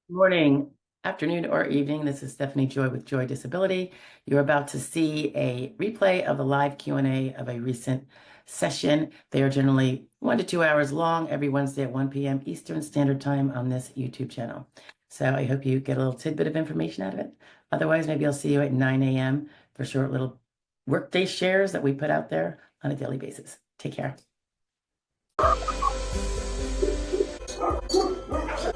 Morning, afternoon, or evening. This is Stephanie Joy with Joy Disability. You're about to see a replay of the live Q&A of a recent session. They are generally 1 to 2 hours long every Wednesday at 1 p.m. Eastern Standard Time on this YouTube channel. So I hope you get a little tidbit of information out of it. Otherwise, maybe I'll see you at 9 a.m. for short little workday shares that we put out there on a daily basis. Take care.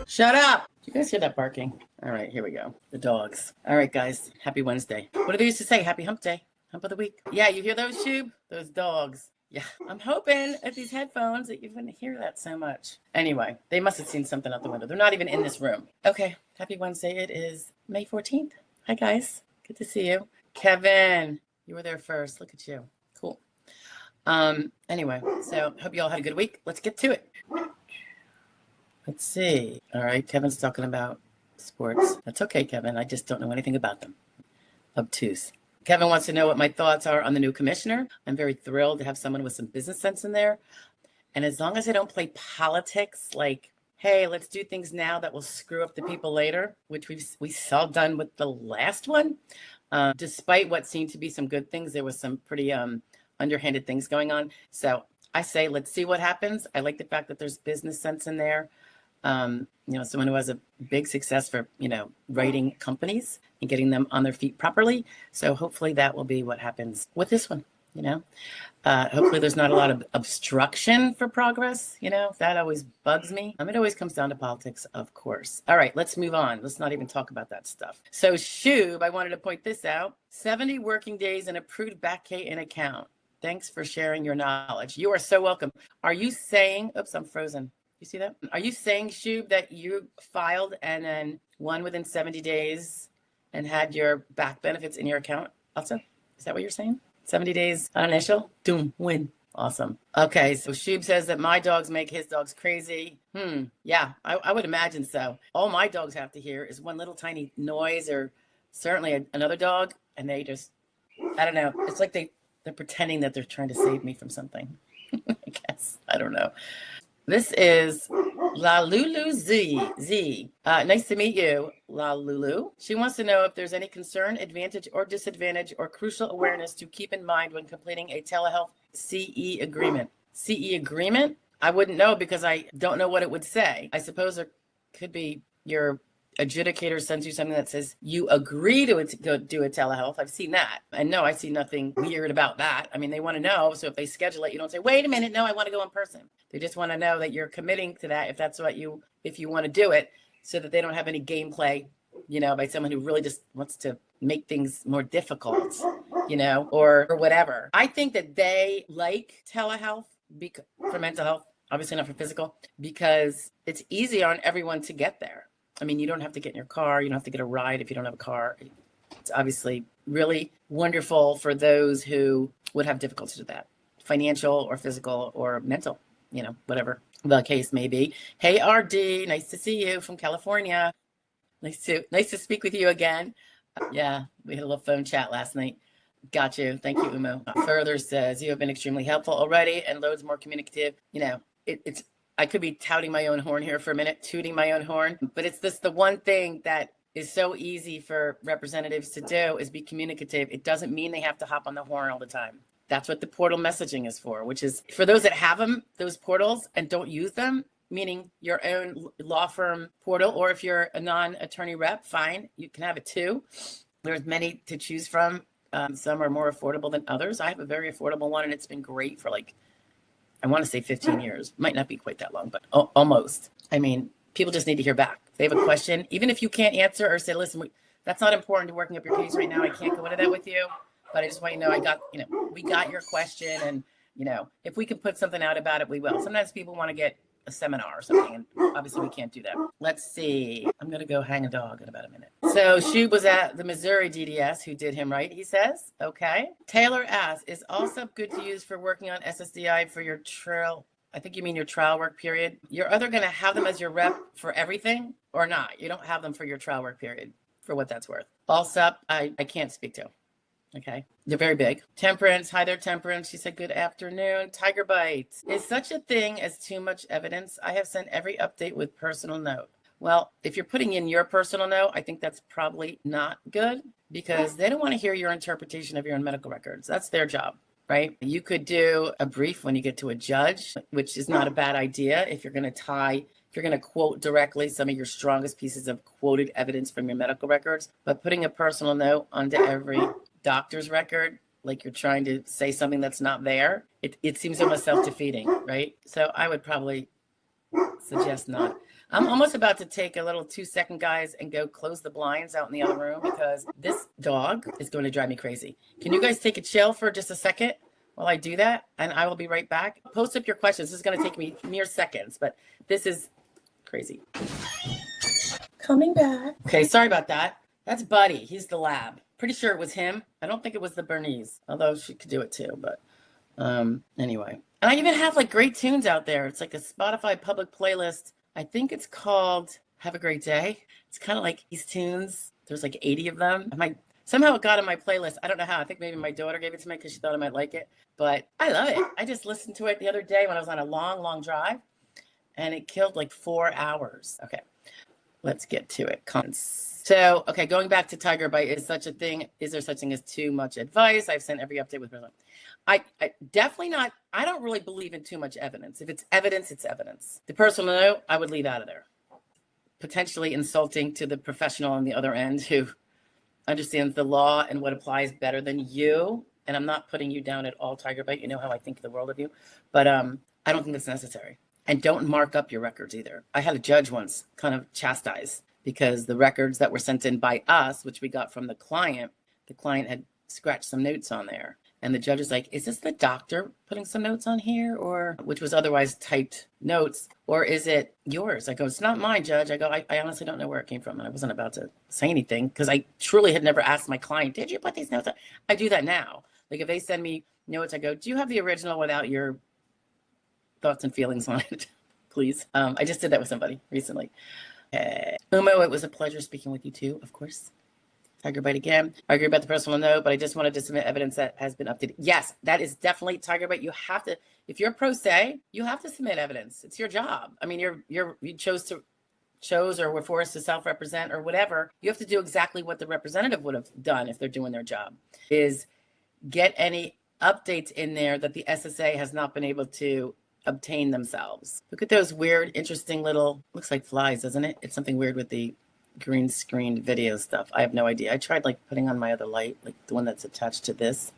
Shut up! You guys hear that barking? All right, here we go. The dogs. All right, guys. Happy Wednesday. What do they used to say? Happy hump day. Hump of the week. Yeah, you hear those, Shub? Those dogs. Yeah, I'm hoping at these headphones that you wouldn't hear that so much. Anyway, they must have seen something out the window. They're not even in this room. Okay, happy Wednesday. It is May 14th. Hi, guys. Good to see you. Kevin, you were there first. Look at you. Cool. Anyway, so hope you all had a good week. Let's get to it. Let's see. All right, Kevin's talking about sports. That's okay, Kevin. I just don't know anything about them. Obtuse. Kevin wants to know what my thoughts are on the new commissioner. I'm very thrilled to have someone with some business sense in there. And as long as I don't play politics, like, hey, let's do things now that will screw up the people later, which we saw done with the last one. Despite what seemed to be some good things, there was some pretty underhanded things going on. So I say, let's see what happens. I like the fact that there's business sense in there. Someone who has a big success for, writing companies and getting them on their feet properly. So hopefully that will be what happens with this one, hopefully there's not a lot of obstruction for progress. That always bugs me. It always comes down to politics, of course. All right, let's move on. Let's not even talk about that stuff. So Shub, I wanted to point this out. 70 working days and approved back pay in account. Thanks for sharing your knowledge. You are so welcome. Are you saying, oops, I'm frozen. You see that? Are you saying, Shub, that you filed and then won within 70 days and had your back benefits in your account also? Is that what you're saying? 70 days on initial? Doom, win. Awesome. Okay, so Shub says that my dogs make his dogs crazy. Yeah, I would imagine so. All my dogs have to hear is one little tiny noise or certainly another dog, and they just, I don't know. It's like they're pretending that they're trying to save me from something. I guess. I don't know. This is La Lulu Z. Nice to meet you, La Lulu. She wants to know if there's any concern, advantage, or disadvantage, or crucial awareness to keep in mind when completing a telehealth CE agreement. CE agreement? I wouldn't know because I don't know what it would say. I suppose there could be your adjudicator sends you something that says you agree to go do a telehealth. I've seen that. And no, I see nothing weird about that. I mean, they want to know. So if they schedule it, you don't say, wait a minute, no, I want to go in person. They just want to know that you're committing to that if you want to do it, so that they don't have any gameplay, by someone who really just wants to make things more difficult, or whatever. I think that they like telehealth for mental health, obviously not for physical, because it's easy on everyone to get there. I mean, you don't have to get in your car. You don't have to get a ride if you don't have a car. It's obviously really wonderful for those who would have difficulties with that, financial or physical or mental, whatever the case may be. Hey, RD, nice to see you from California. Nice to speak with you again. Yeah, we had a little phone chat last night. Got you. Thank you, Umo. Further says, you have been extremely helpful already and loads more communicative. It's I could be touting my own horn here for a minute, tooting my own horn, but it's the one thing that is so easy for representatives to do is be communicative. It doesn't mean they have to hop on the horn all the time. That's what the portal messaging is for, which is for those that have them, those portals, and don't use them, meaning your own law firm portal, or if you're a non-attorney rep, fine, you can have it too. There's many to choose from. Some are more affordable than others. I have a very affordable one, and it's been great for I want to say 15 years. Might not be quite that long, but almost. I mean, people just need to hear back. If they have a question, even if you can't answer or say, listen, that's not important to working up your case right now. I can't go into that with you, but I just want you to know we got your question, and if we can put something out about it, we will. Sometimes people want to get a seminar or something, and obviously we can't do that. Let's see. I'm going to go hang a dog in about a minute. So Shub was at the Missouri DDS who did him right, he says. Okay. Taylor asks, is ALSUP good to use for working on SSDI for your trial? I think you mean your trial work period. You're either going to have them as your rep for everything or not. You don't have them for your trial work period, for what that's worth. ALSUP, I can't speak to. Okay. They're very big. Temperance. Hi there, Temperance. She said, good afternoon. Tiger Bite. Is such a thing as too much evidence? I have sent every update with personal note. Well, if you're putting in your personal note, I think that's probably not good because they don't want to hear your interpretation of your own medical records. That's their job, right? You could do a brief when you get to a judge, which is not a bad idea if you're going to quote directly some of your strongest pieces of quoted evidence from your medical records. But putting a personal note onto every doctor's record, like you're trying to say something that's not there, it seems almost self-defeating, right? So I would probably suggest not. I'm almost about to take a little 2-second, guys, and go close the blinds out in the other room because this dog is going to drive me crazy. Can you guys take a chill for just a second while I do that? And I will be right back. Post up your questions. This is going to take me mere seconds, but this is crazy. Coming back. Okay, sorry about that. That's Buddy. He's the lab. Pretty sure it was him. I don't think it was the Bernese, although she could do it too. But anyway. And I even have like great tunes out there. It's like a Spotify public playlist. I think it's called Have a Great Day. It's kind of like these tunes. There's like 80 of them. Somehow it got on my playlist. I don't know how. I think maybe my daughter gave it to me because she thought I might like it. But I love it. I just listened to it the other day when I was on a long, long drive. And it killed like 4 hours. Okay, let's get to it. So, okay, going back to Tiger Bite, is there such thing as too much advice? I've sent every update with person. I definitely not. I don't really believe in too much evidence. If it's evidence, it's evidence. The personal note, I would leave out of there. Potentially insulting to the professional on the other end who understands the law and what applies better than you. And I'm not putting you down at all, Tiger Bite. You know how I think the world of you. But I don't think it's necessary. And don't mark up your records either. I had a judge once kind of chastise because the records that were sent in by us, which we got from the client had scratched some notes on there. And the judge is like, is this the doctor putting some notes on here? Or which was otherwise typed notes, or is it yours? I go, it's not mine, Judge. I go, I honestly don't know where it came from. And I wasn't about to say anything because I truly had never asked my client, did you put these notes on? I do that now. Like if they send me notes, I go, do you have the original without your thoughts and feelings on it, please? I just did that with somebody recently. Umo, it was a pleasure speaking with you too, of course. Tiger Bite again. I agree about the personal note, but I just wanted to submit evidence that has been updated. Yes, that is definitely Tiger Bite. You have to, if you're pro se, you have to submit evidence. It's your job. I mean, you chose or were forced to self-represent or whatever. You have to do exactly what the representative would have done if they're doing their job, is get any updates in there that the SSA has not been able to obtain themselves. Look at those weird, interesting little, looks like flies, doesn't it? It's something weird with the green screen video stuff. I have no idea. I tried like putting on my other light, like the one that's attached to this.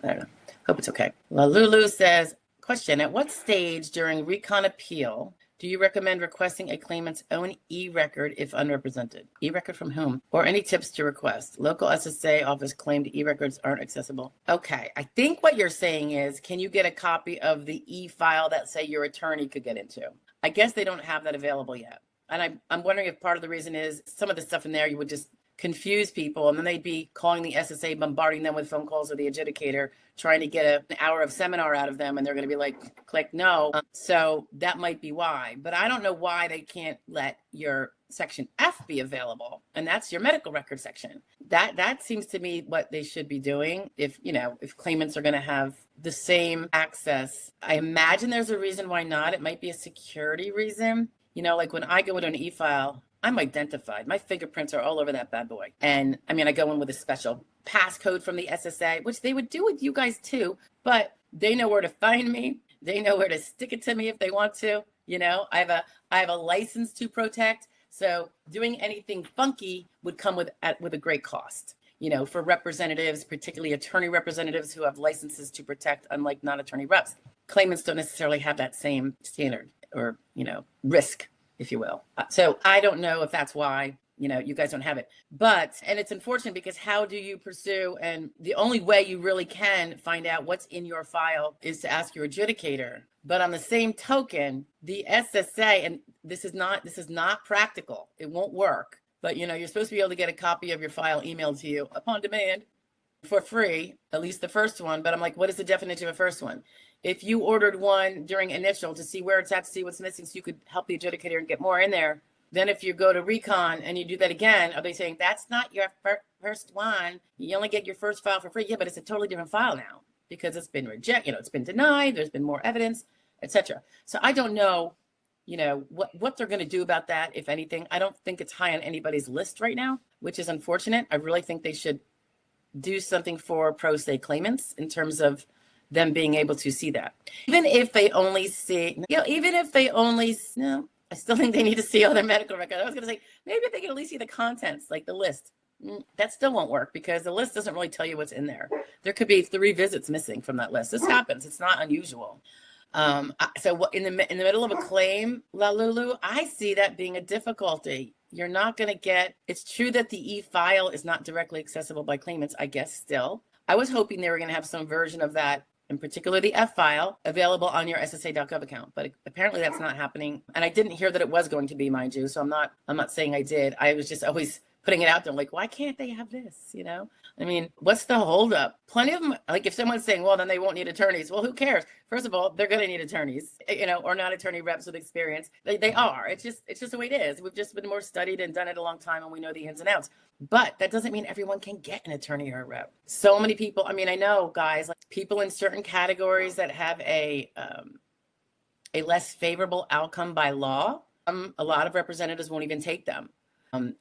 I don't know. Hope it's okay. Lulu says, question, at what stage during recon appeal do you recommend requesting a claimant's own e-record if unrepresented? E-record from whom? Or any tips to request? Local SSA office claimed e-records aren't accessible. Okay, I think what you're saying is, can you get a copy of the e-file that, say, your attorney could get into? I guess they don't have that available yet. And I'm wondering if part of the reason is some of the stuff in there you would just confuse people, and then they'd be calling the SSA, bombarding them with phone calls or the adjudicator, trying to get an hour of seminar out of them, and they're going to be like, click no. So that might be why. But I don't know why they can't let your Section F be available, and that's your medical record section. That seems to me what they should be doing if claimants are going to have the same access. I imagine there's a reason why not. It might be a security reason. Like when I go into an e-file, I'm identified. My fingerprints are all over that bad boy. And I mean, I go in with a special passcode from the SSA, which they would do with you guys too, but they know where to find me. They know where to stick it to me if they want to. I have a license to protect. So doing anything funky would come with a great cost, for representatives, particularly attorney representatives who have licenses to protect, unlike non-attorney reps. Claimants don't necessarily have that same standard or, risk, if you will. So I don't know if that's why, you guys don't have it. And it's unfortunate because how do you pursue? And the only way you really can find out what's in your file is to ask your adjudicator. But on the same token, the SSA, and this is not practical. It won't work. But, you're supposed to be able to get a copy of your file emailed to you upon demand for free, at least the first one. But I'm like, what is the definition of a first one? If you ordered one during initial to see where it's at, to see what's missing so you could help the adjudicator and get more in there, then if you go to recon and you do that again, are they saying that's not your first one? You only get your first file for free. Yeah, but it's a totally different file now because it's been rejected, it's been denied, there's been more evidence, etc. So I don't know what they're going to do about that, if anything. I don't think it's high on anybody's list right now, which is unfortunate. I really think they should do something for pro se claimants in terms of them being able to see that. Even if they only see, no, I still think they need to see all their medical records. I was going to say, maybe if they can at least see the contents, like the list. That still won't work because the list doesn't really tell you what's in there. There could be 3 visits missing from that list. This happens. It's not unusual. So in the middle of a claim, La Lulu, I see that being a difficulty. You're not going to get, it's true that the e-file is not directly accessible by claimants, I guess still. I was hoping they were going to have some version of that, in particular the F-file, available on your SSA.gov account, but apparently that's not happening. And I didn't hear that it was going to be, mind you, so I'm not saying I did. I was just always putting it out there, like, why can't they have this, I mean, what's the holdup? Plenty of them, like if someone's saying, well, then they won't need attorneys. Well, who cares? First of all, they're going to need attorneys, or not attorney reps with experience. They are. It's just the way it is. We've just been more studied and done it a long time, and we know the ins and outs. But that doesn't mean everyone can get an attorney or a rep. So many people, I mean, I know, guys, like people in certain categories that have a less favorable outcome by law, a lot of representatives won't even take them.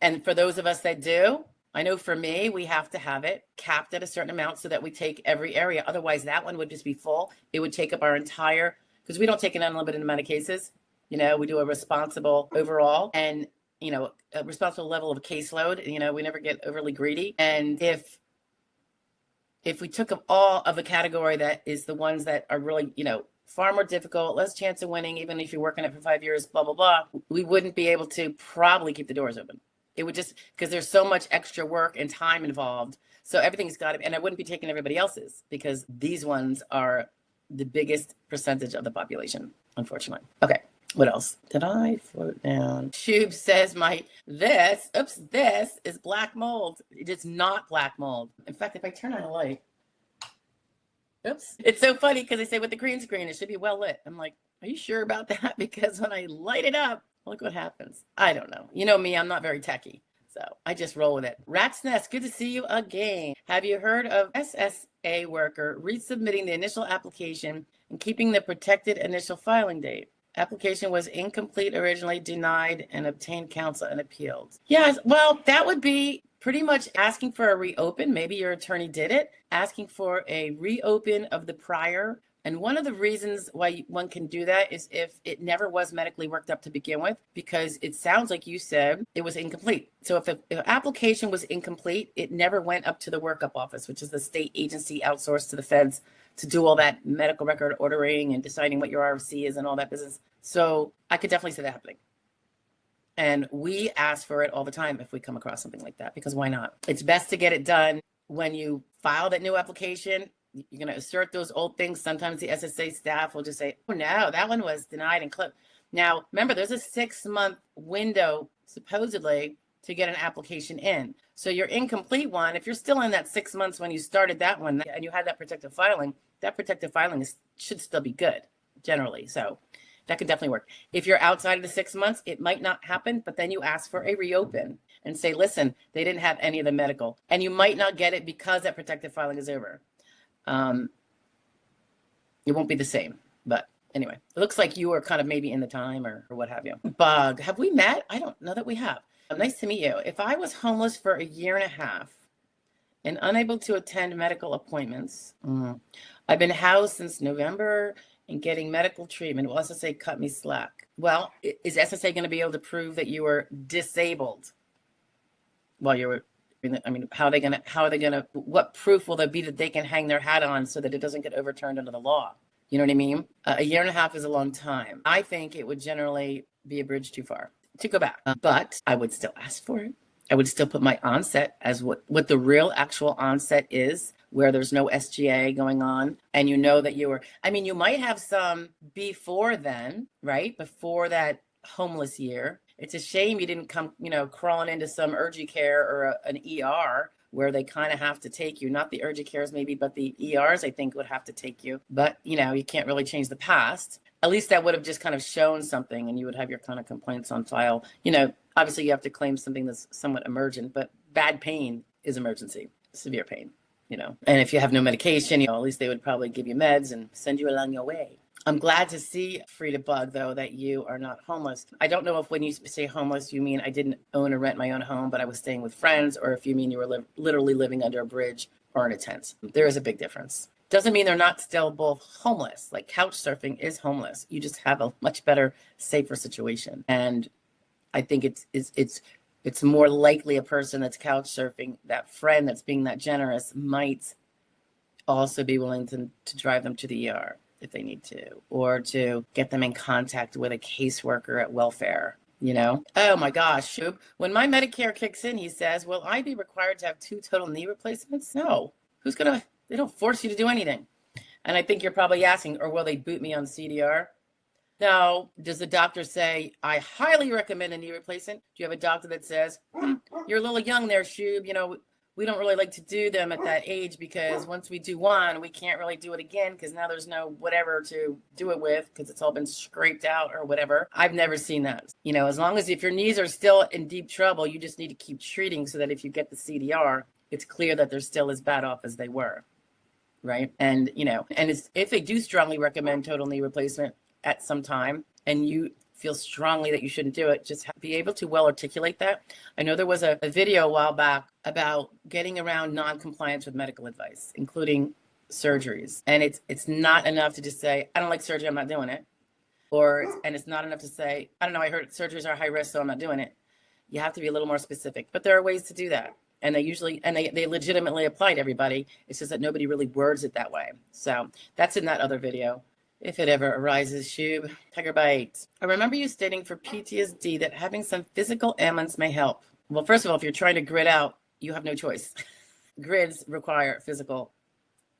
And for those of us that do, I know for me, we have to have it capped at a certain amount so that we take every area. Otherwise, that one would just be full. It would take up our entire, because we don't take an unlimited amount of cases. We do a responsible overall and, a responsible level of caseload. We never get overly greedy. And if we took up all of a category that is the ones that are really, far more difficult, less chance of winning, even if you're working it for 5 years, blah, blah, blah, we wouldn't be able to probably keep the doors open. It would just, because there's so much extra work and time involved. So everything's got to, and I wouldn't be taking everybody else's because these ones are the biggest percentage of the population, unfortunately. Okay, what else? Did I float down? Shube says this is black mold. It is not black mold. In fact, if I turn on a light, oops. It's so funny because they say with the green screen, it should be well lit. I'm like, are you sure about that? Because when I light it up, look what happens. I don't know. You know me, I'm not very techy. So I just roll with it. Rat's Nest, good to see you again. Have you heard of SSA worker resubmitting the initial application and keeping the protected initial filing date? Application was incomplete originally, denied, and obtained counsel and appealed. Yes, well, that would be pretty much asking for a reopen. Maybe your attorney did it. Asking for a reopen of the prior. And one of the reasons why one can do that is if it never was medically worked up to begin with, because it sounds like you said it was incomplete. So if the application was incomplete, it never went up to the workup office, which is the state agency outsourced to the feds to do all that medical record ordering and deciding what your RFC is and all that business. So I could definitely see that happening. And we ask for it all the time if we come across something like that, because why not? It's best to get it done when you file that new application. You're going to assert those old things. Sometimes the SSA staff will just say, oh, no, that one was denied and clipped. Now, remember, there's a 6-month window, supposedly, to get an application in. So your incomplete one, if you're still in that 6 months when you started that one and you had that protective filing should still be good, generally. So that could definitely work. If you're outside of the 6 months, it might not happen, but then you ask for a reopen and say, listen, they didn't have any of the medical. And you might not get it because that protective filing is over. It won't be the same, but anyway, it looks like you are kind of maybe in the time or what have you. Bug, have we met? I don't know that we have. Nice to meet you. If I was homeless for 1.5 years and unable to attend medical appointments, I've been housed since November and getting medical treatment. Will SSA cut me slack? Well, is SSA going to be able to prove that you were disabled while you were? I mean, how are they gonna, what proof will there be that they can hang their hat on so that it doesn't get overturned under the law? You know what I mean? 1.5 years is a long time. I think it would generally be a bridge too far to go back, but I would still ask for it. I would still put my onset as what the real actual onset is, where there's no SGA going on. And you know that you might have some before then, right? Before that homeless year. It's a shame you didn't come, crawling into some urgent care or an ER where they kind of have to take you. Not the urgent cares maybe, but the ERs I think would have to take you. But, you can't really change the past. At least that would have just kind of shown something and you would have your kind of complaints on file. Obviously you have to claim something that's somewhat emergent, but bad pain is emergency, severe pain, And if you have no medication, at least they would probably give you meds and send you along your way. I'm glad to see, Frida Bug, though, that you are not homeless. I don't know if when you say homeless, you mean I didn't own or rent my own home, but I was staying with friends, or if you mean you were literally living under a bridge or in a tent. There is a big difference. Doesn't mean they're not still both homeless. Like couch surfing is homeless. You just have a much better, safer situation. And I think it's more likely a person that's couch surfing, that friend that's being that generous, might also be willing to drive them to the ER if they need to, or to get them in contact with a caseworker at welfare. Oh my gosh, when my Medicare kicks in, he says, will I be required to have 2 total knee replacements? No. They don't force you to do anything. And I think you're probably asking, or will they boot me on CDR? No. Does the doctor say, I highly recommend a knee replacement? Do you have a doctor that says, you're a little young there, Shub, we don't really like to do them at that age because once we do one, we can't really do it again because now there's no whatever to do it with because it's all been scraped out or whatever. I've never seen that. As long as if your knees are still in deep trouble, you just need to keep treating so that if you get the CDR, it's clear that they're still as bad off as they were. Right. And, if they do strongly recommend total knee replacement at some time and you feel strongly that you shouldn't do it, just be able to well articulate that. I know there was a video a while back about getting around non-compliance with medical advice, including surgeries. And it's not enough to just say, I don't like surgery, I'm not doing it. And it's not enough to say, I don't know, I heard surgeries are high risk, so I'm not doing it. You have to be a little more specific, but there are ways to do that. And they legitimately apply to everybody. It's just that nobody really words it that way. So that's in that other video. If it ever arises, Shub. Tiger bite. I remember you stating for PTSD that having some physical ailments may help. Well, first of all, if you're trying to grid out, you have no choice. Grids require physical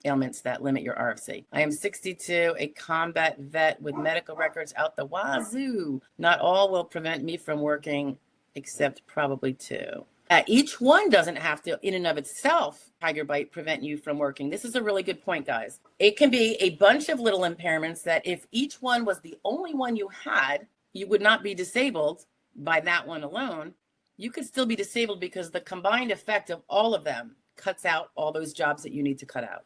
ailments that limit your RFC. I am 62, a combat vet with medical records out the wazoo. Not all will prevent me from working, except probably 2. Each one doesn't have to, in and of itself, tiger bite, prevent you from working. This is a really good point, guys. It can be a bunch of little impairments that if each one was the only one you had, you would not be disabled by that one alone. You could still be disabled because the combined effect of all of them cuts out all those jobs that you need to cut out.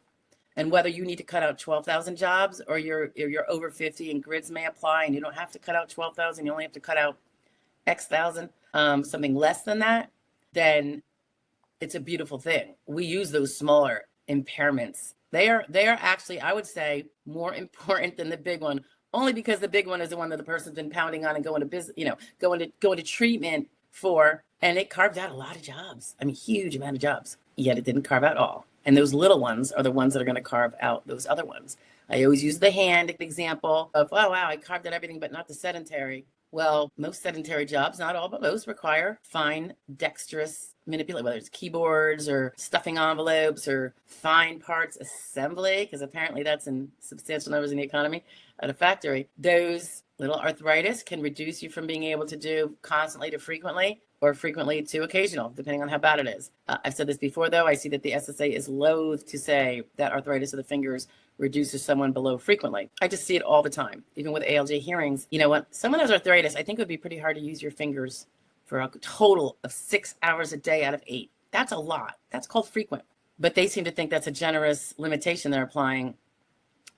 And whether you need to cut out 12,000 jobs or you're over 50 and grids may apply and you don't have to cut out 12,000, you only have to cut out X thousand, something less than that, then it's a beautiful thing. We use those smaller impairments. They are actually, I would say, more important than the big one, only because the big one is the one that the person's been pounding on and going to business, going to treatment for, and it carved out a lot of jobs. I mean, huge amount of jobs. Yet it didn't carve out all. And those little ones are the ones that are going to carve out those other ones. I always use the hand example of, oh wow, I carved out everything, but not the sedentary. Well, most sedentary jobs, not all, but most require fine, dexterous manipulation, whether it's keyboards or stuffing envelopes or fine parts assembly, because apparently that's in substantial numbers in the economy at a factory. Those little arthritis can reduce you from being able to do constantly to frequently, or frequently to occasional, depending on how bad it is. I've said this before, though. I see that the SSA is loath to say that arthritis of the fingers reduces someone below frequently. I just see it all the time, even with ALJ hearings. When someone has arthritis, I think it would be pretty hard to use your fingers for a total of 6 hours a day out of 8. That's a lot. That's called frequent. But they seem to think that's a generous limitation they're applying,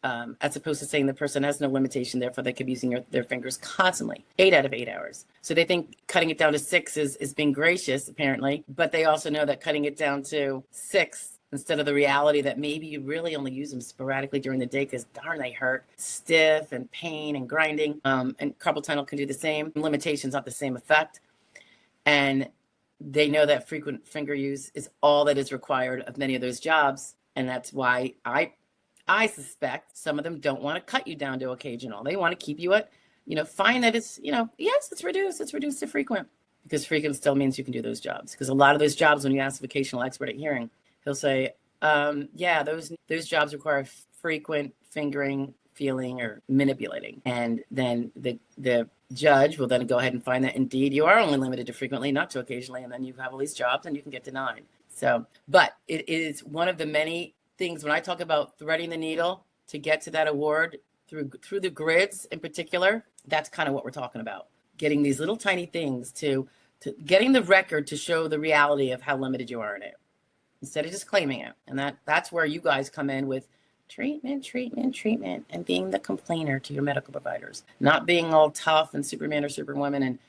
as opposed to saying the person has no limitation, therefore they could be using their fingers constantly, 8 out of 8 hours. So they think cutting it down to 6 is being gracious, apparently, but they also know that cutting it down to 6 instead of the reality that maybe you really only use them sporadically during the day because darn, they hurt, stiff and pain and grinding, and carpal tunnel can do the same. Limitations, not the same effect. And they know that frequent finger use is all that is required of many of those jobs. And that's why I suspect some of them don't want to cut you down to occasional. They want to keep you at, find that it's, yes, it's reduced to frequent, because frequent still means you can do those jobs. Because a lot of those jobs, when you ask a vocational expert at hearing, he'll say, yeah, those jobs require frequent fingering, feeling, or manipulating. And then the judge will then go ahead and find that indeed you are only limited to frequently, not to occasionally, and then you have all these jobs and you can get denied. So, but it is one of the many things when I talk about threading the needle to get to that award through the grids in particular, that's kind of what we're talking about. Getting these little tiny things to getting the record to show the reality of how limited you are in it, instead of just claiming it. And that's where you guys come in with treatment, and being the complainer to your medical providers. Not being all tough and Superman or Superwoman and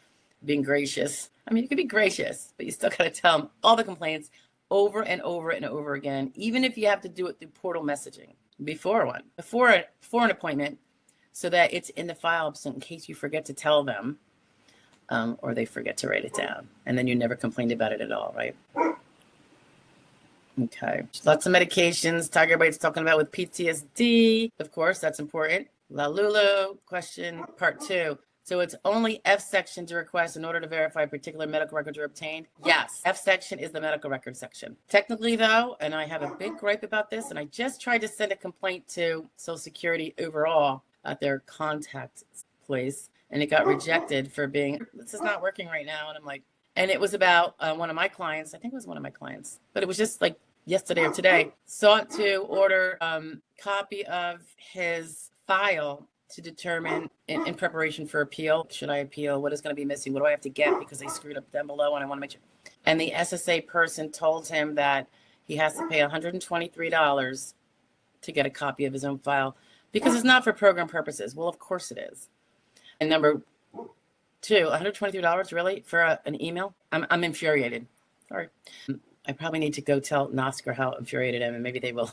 being gracious. I mean, you can be gracious, but you still got to tell them all the complaints over and over and over again, even if you have to do it through portal messaging before an appointment, so that it's in the file, so in case you forget to tell them, or they forget to write it down, and then you never complained about it at all, right? Okay. Lots of medications. Tiger Bite's talking about with PTSD. Of course, that's important. La Lulu question, part 2. So it's only F section to request in order to verify particular medical records are obtained? Yes. F section is the medical record section. Technically, though, and I have a big gripe about this, and I just tried to send a complaint to Social Security overall at their contact place, and it got rejected for being, this is not working right now. And I'm like, and it was about one of my clients. I think it was one of my clients, but it was just like yesterday or today, sought to order copy of his file to determine in preparation for appeal. Should I appeal? What is going to be missing? What do I have to get because they screwed up down below and I want to make sure. And the SSA person told him that he has to pay $123 to get a copy of his own file because it's not for program purposes. Well, of course it is. And number 2, $123 really for an email? I'm infuriated. Sorry. I probably need to go tell Nosker how infuriated I am, and maybe they will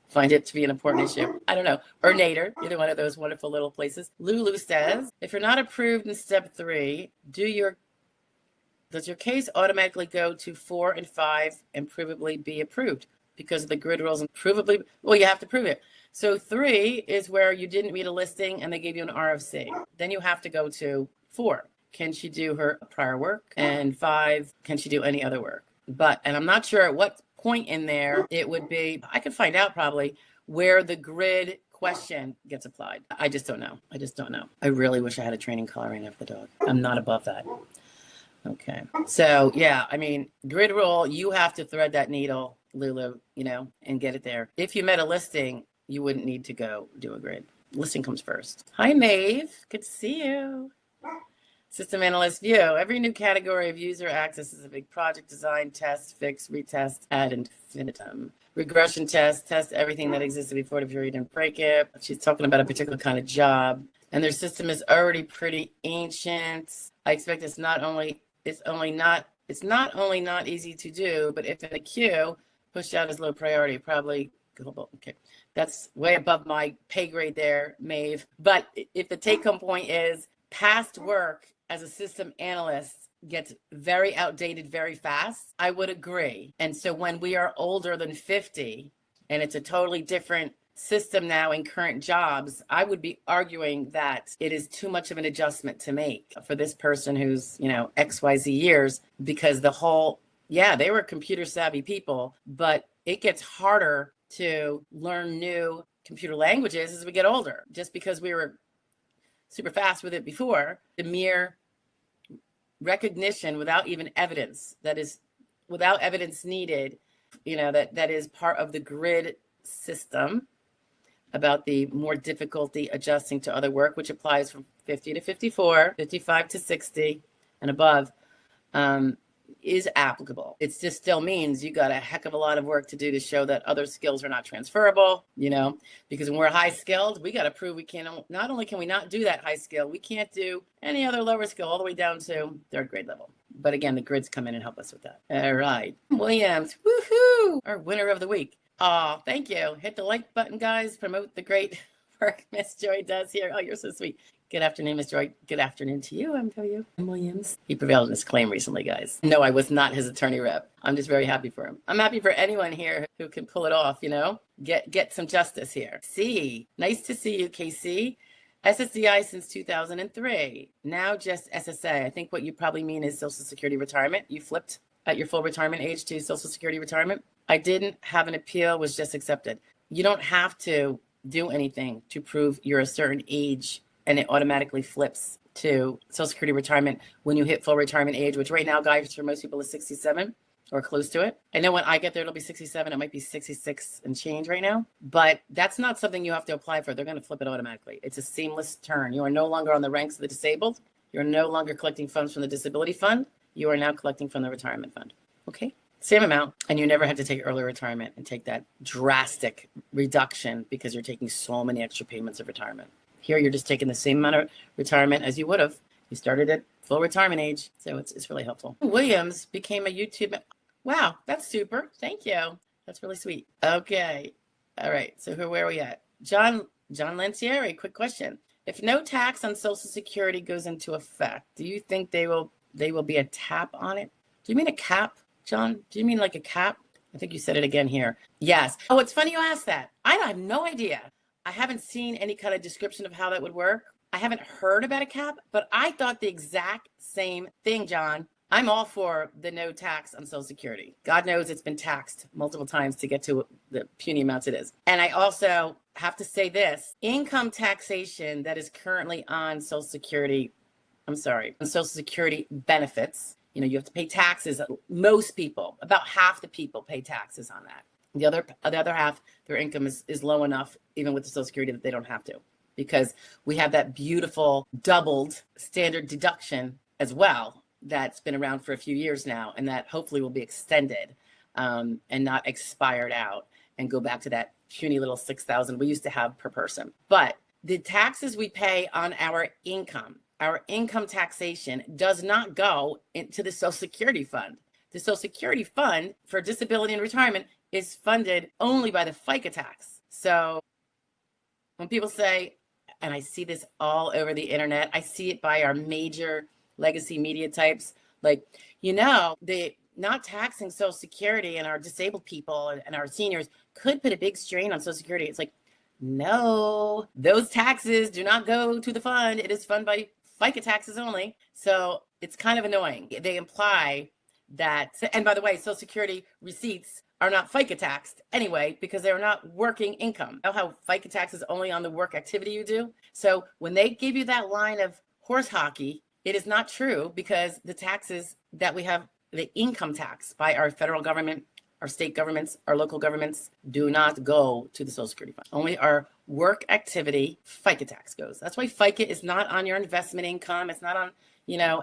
find it to be an important issue. I don't know. Or Nader, either one of those wonderful little places. Lulu says, if you're not approved in step 3, does your case automatically go to 4 and 5 and provably be approved? Because of the grid rules and provably, well, you have to prove it. So 3 is where you didn't meet a listing and they gave you an RFC. Then you have to go to 4. Can she do her prior work? And 5, can she do any other work? And I'm not sure at what point in there it would be, I could find out probably where the grid question gets applied. I just don't know. I really wish I had a training collar right now for the dog. I'm not above that. Okay. So yeah, I mean, grid rule, you have to thread that needle, Lulu, and get it there. If you met a listing, you wouldn't need to go do a grid. Listing comes first. Hi, Maeve. Good to see you. System analyst view. Every new category of user access is a big project: design, test, fix, retest, ad infinitum. Regression test everything that existed before the period and break it. She's talking about a particular kind of job, and their system is already pretty ancient. I expect it's not only not easy to do, but if in the queue, pushed out as low priority, probably. Okay, that's way above my pay grade there, Maeve. But if the take-home point is past work as a system analyst gets very outdated very fast, I would agree. And so when we are older than 50 and it's a totally different system now in current jobs, I would be arguing that it is too much of an adjustment to make for this person who's, XYZ years, because they were computer savvy people, but it gets harder to learn new computer languages as we get older. Just because we were super fast with it before, the mere recognition without even evidence, that is without evidence needed, that is part of the grid system about the more difficulty adjusting to other work, which applies from 50 to 54, 55 to 60 and above, is applicable. It just still means you got a heck of a lot of work to do to show that other skills are not transferable, because when we're high skilled, we got to prove we can, not only can we not do that high skill, we can't do any other lower skill all the way down to 3rd grade level. But again, the grids come in and help us with that. All right. Williams, woohoo, our winner of the week. Oh, thank you. Hit the like button, guys. Promote the great work Miss Joy does here. Oh, you're so sweet. Good afternoon, Miss Joy. Good afternoon to you, MW Williams. He prevailed in his claim recently, guys. No, I was not his attorney rep. I'm just very happy for him. I'm happy for anyone here who can pull it off, get some justice here. C, nice to see you, KC. SSDI since 2003. Now just SSA. I think what you probably mean is Social Security retirement. You flipped at your full retirement age to Social Security retirement. I didn't have an appeal, was just accepted. You don't have to do anything to prove you're a certain age, and it automatically flips to Social Security retirement when you hit full retirement age, which right now, guys, for most people is 67 or close to it. I know when I get there, it'll be 67. It might be 66 and change right now, but that's not something you have to apply for. They're going to flip it automatically. It's a seamless turn. You are no longer on the ranks of the disabled. You're no longer collecting funds from the disability fund. You are now collecting from the retirement fund. Okay. Same amount, and you never had to take early retirement and take that drastic reduction because you're taking so many extra payments of retirement. Here, you're just taking the same amount of retirement as you would have. You started at full retirement age, so it's really helpful. Williams became a YouTube. Wow, that's super. Thank you. That's really sweet. Okay. All right. So where are we at? John Lancieri, quick question. If no tax on Social Security goes into effect, do you think they will be a tap on it? Do you mean a cap, John? Do you mean like a cap? I think you said it again here. Yes. Oh, it's funny you asked that. I have no idea. I haven't seen any kind of description of how that would work. I haven't heard about a cap, but I thought the exact same thing, John. I'm all for the no tax on Social Security. God knows it's been taxed multiple times to get to the puny amounts it is. And I also have to say this, income taxation that is currently on Social Security, on Social Security benefits, you have to pay taxes. Most people, about half the people pay taxes on that. The other half, their income is low enough, even with the Social Security, that they don't have to, because we have that beautiful doubled standard deduction as well that's been around for a few years now, and that hopefully will be extended and not expired out and go back to that puny little $6,000 we used to have per person. But the taxes we pay on our income taxation does not go into the Social Security fund. The Social Security fund for disability and retirement is funded only by the FICA tax. So when people say, and I see this all over the internet, I see it by our major legacy media types, like, the not taxing Social Security and our disabled people and our seniors could put a big strain on Social Security. It's like, no, those taxes do not go to the fund. It is funded by FICA taxes only. So it's kind of annoying. They imply that, and by the way, Social Security receipts are not FICA taxed anyway, because they're not working income. You know how FICA tax is only on the work activity you do? So when they give you that line of horse hockey, it is not true, because the taxes that we have, the income tax by our federal government, our state governments, our local governments, do not go to the Social Security fund. Only our work activity FICA tax goes. That's why FICA is not on your investment income. It's not on,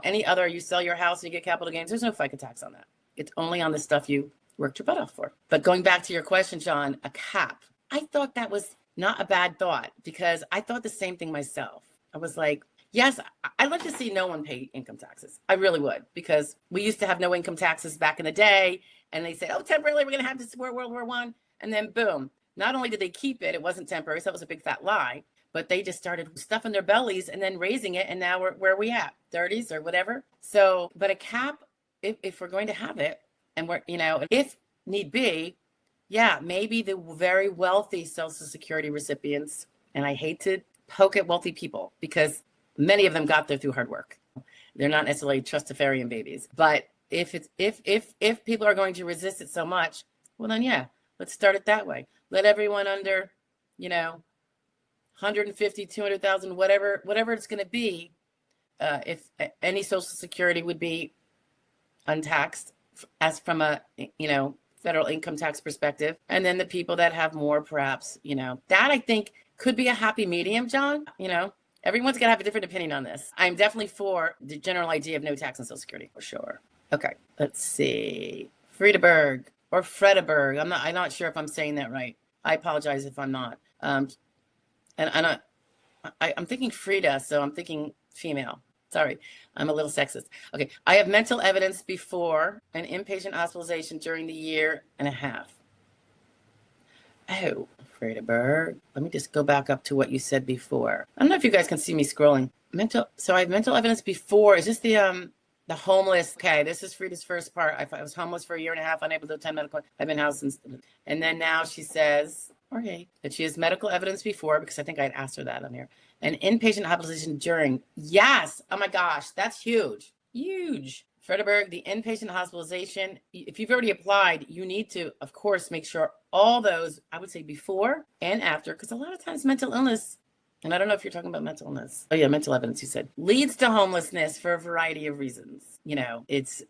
any other, you sell your house and you get capital gains. There's no FICA tax on that. It's only on the stuff you worked your butt off for. But going back to your question, John, a cap. I thought that was not a bad thought, because I thought the same thing myself. I was like, yes, I'd like to see no one pay income taxes. I really would, because we used to have no income taxes back in the day. And they said, temporarily, we're going to have to support World War I. And then boom, not only did they keep it, it wasn't temporary. So that was a big fat lie, but they just started stuffing their bellies and then raising it. And now where are we at? 30s or whatever. So, but a cap, if we're going to have it, and we're, if need be, maybe the very wealthy Social Security recipients, and I hate to poke at wealthy people because many of them got there through hard work. They're not necessarily trustafarian babies, but if people are going to resist it so much, well then let's start it that way. Let everyone under, 150, 200,000, whatever it's going to be, if any Social Security would be untaxed as from a, federal income tax perspective. And then the people that have more, perhaps, that I think could be a happy medium, John. Everyone's going to have a different opinion on this. I'm definitely for the general idea of no tax on Social Security, for sure. Okay, let's see. Friedeberg or Fredeberg. I'm not sure if I'm saying that right. I apologize if I'm not. I'm thinking Frida, so I'm thinking female. Sorry, I'm a little sexist. Okay, I have mental evidence before an inpatient hospitalization during the year and a half. Oh, Friedeberg. Let me just go back up to what you said before. I don't know if you guys can see me scrolling. So I have mental evidence before. Is this the homeless? Okay, this is Frida's first part. I was homeless for a year and a half, unable to attend medical. I've been housed since. And then now she says, okay, that she has medical evidence before, because I think I'd asked her that on here. An inpatient hospitalization during. Yes. Oh my gosh, that's huge. Huge. Friedeberg, the inpatient hospitalization, if you've already applied, you need to, of course, make sure all those, I would say before and after, because a lot of times mental illness, and I don't know if you're talking about mental illness. Oh yeah, mental evidence, you said, leads to homelessness for a variety of reasons. It's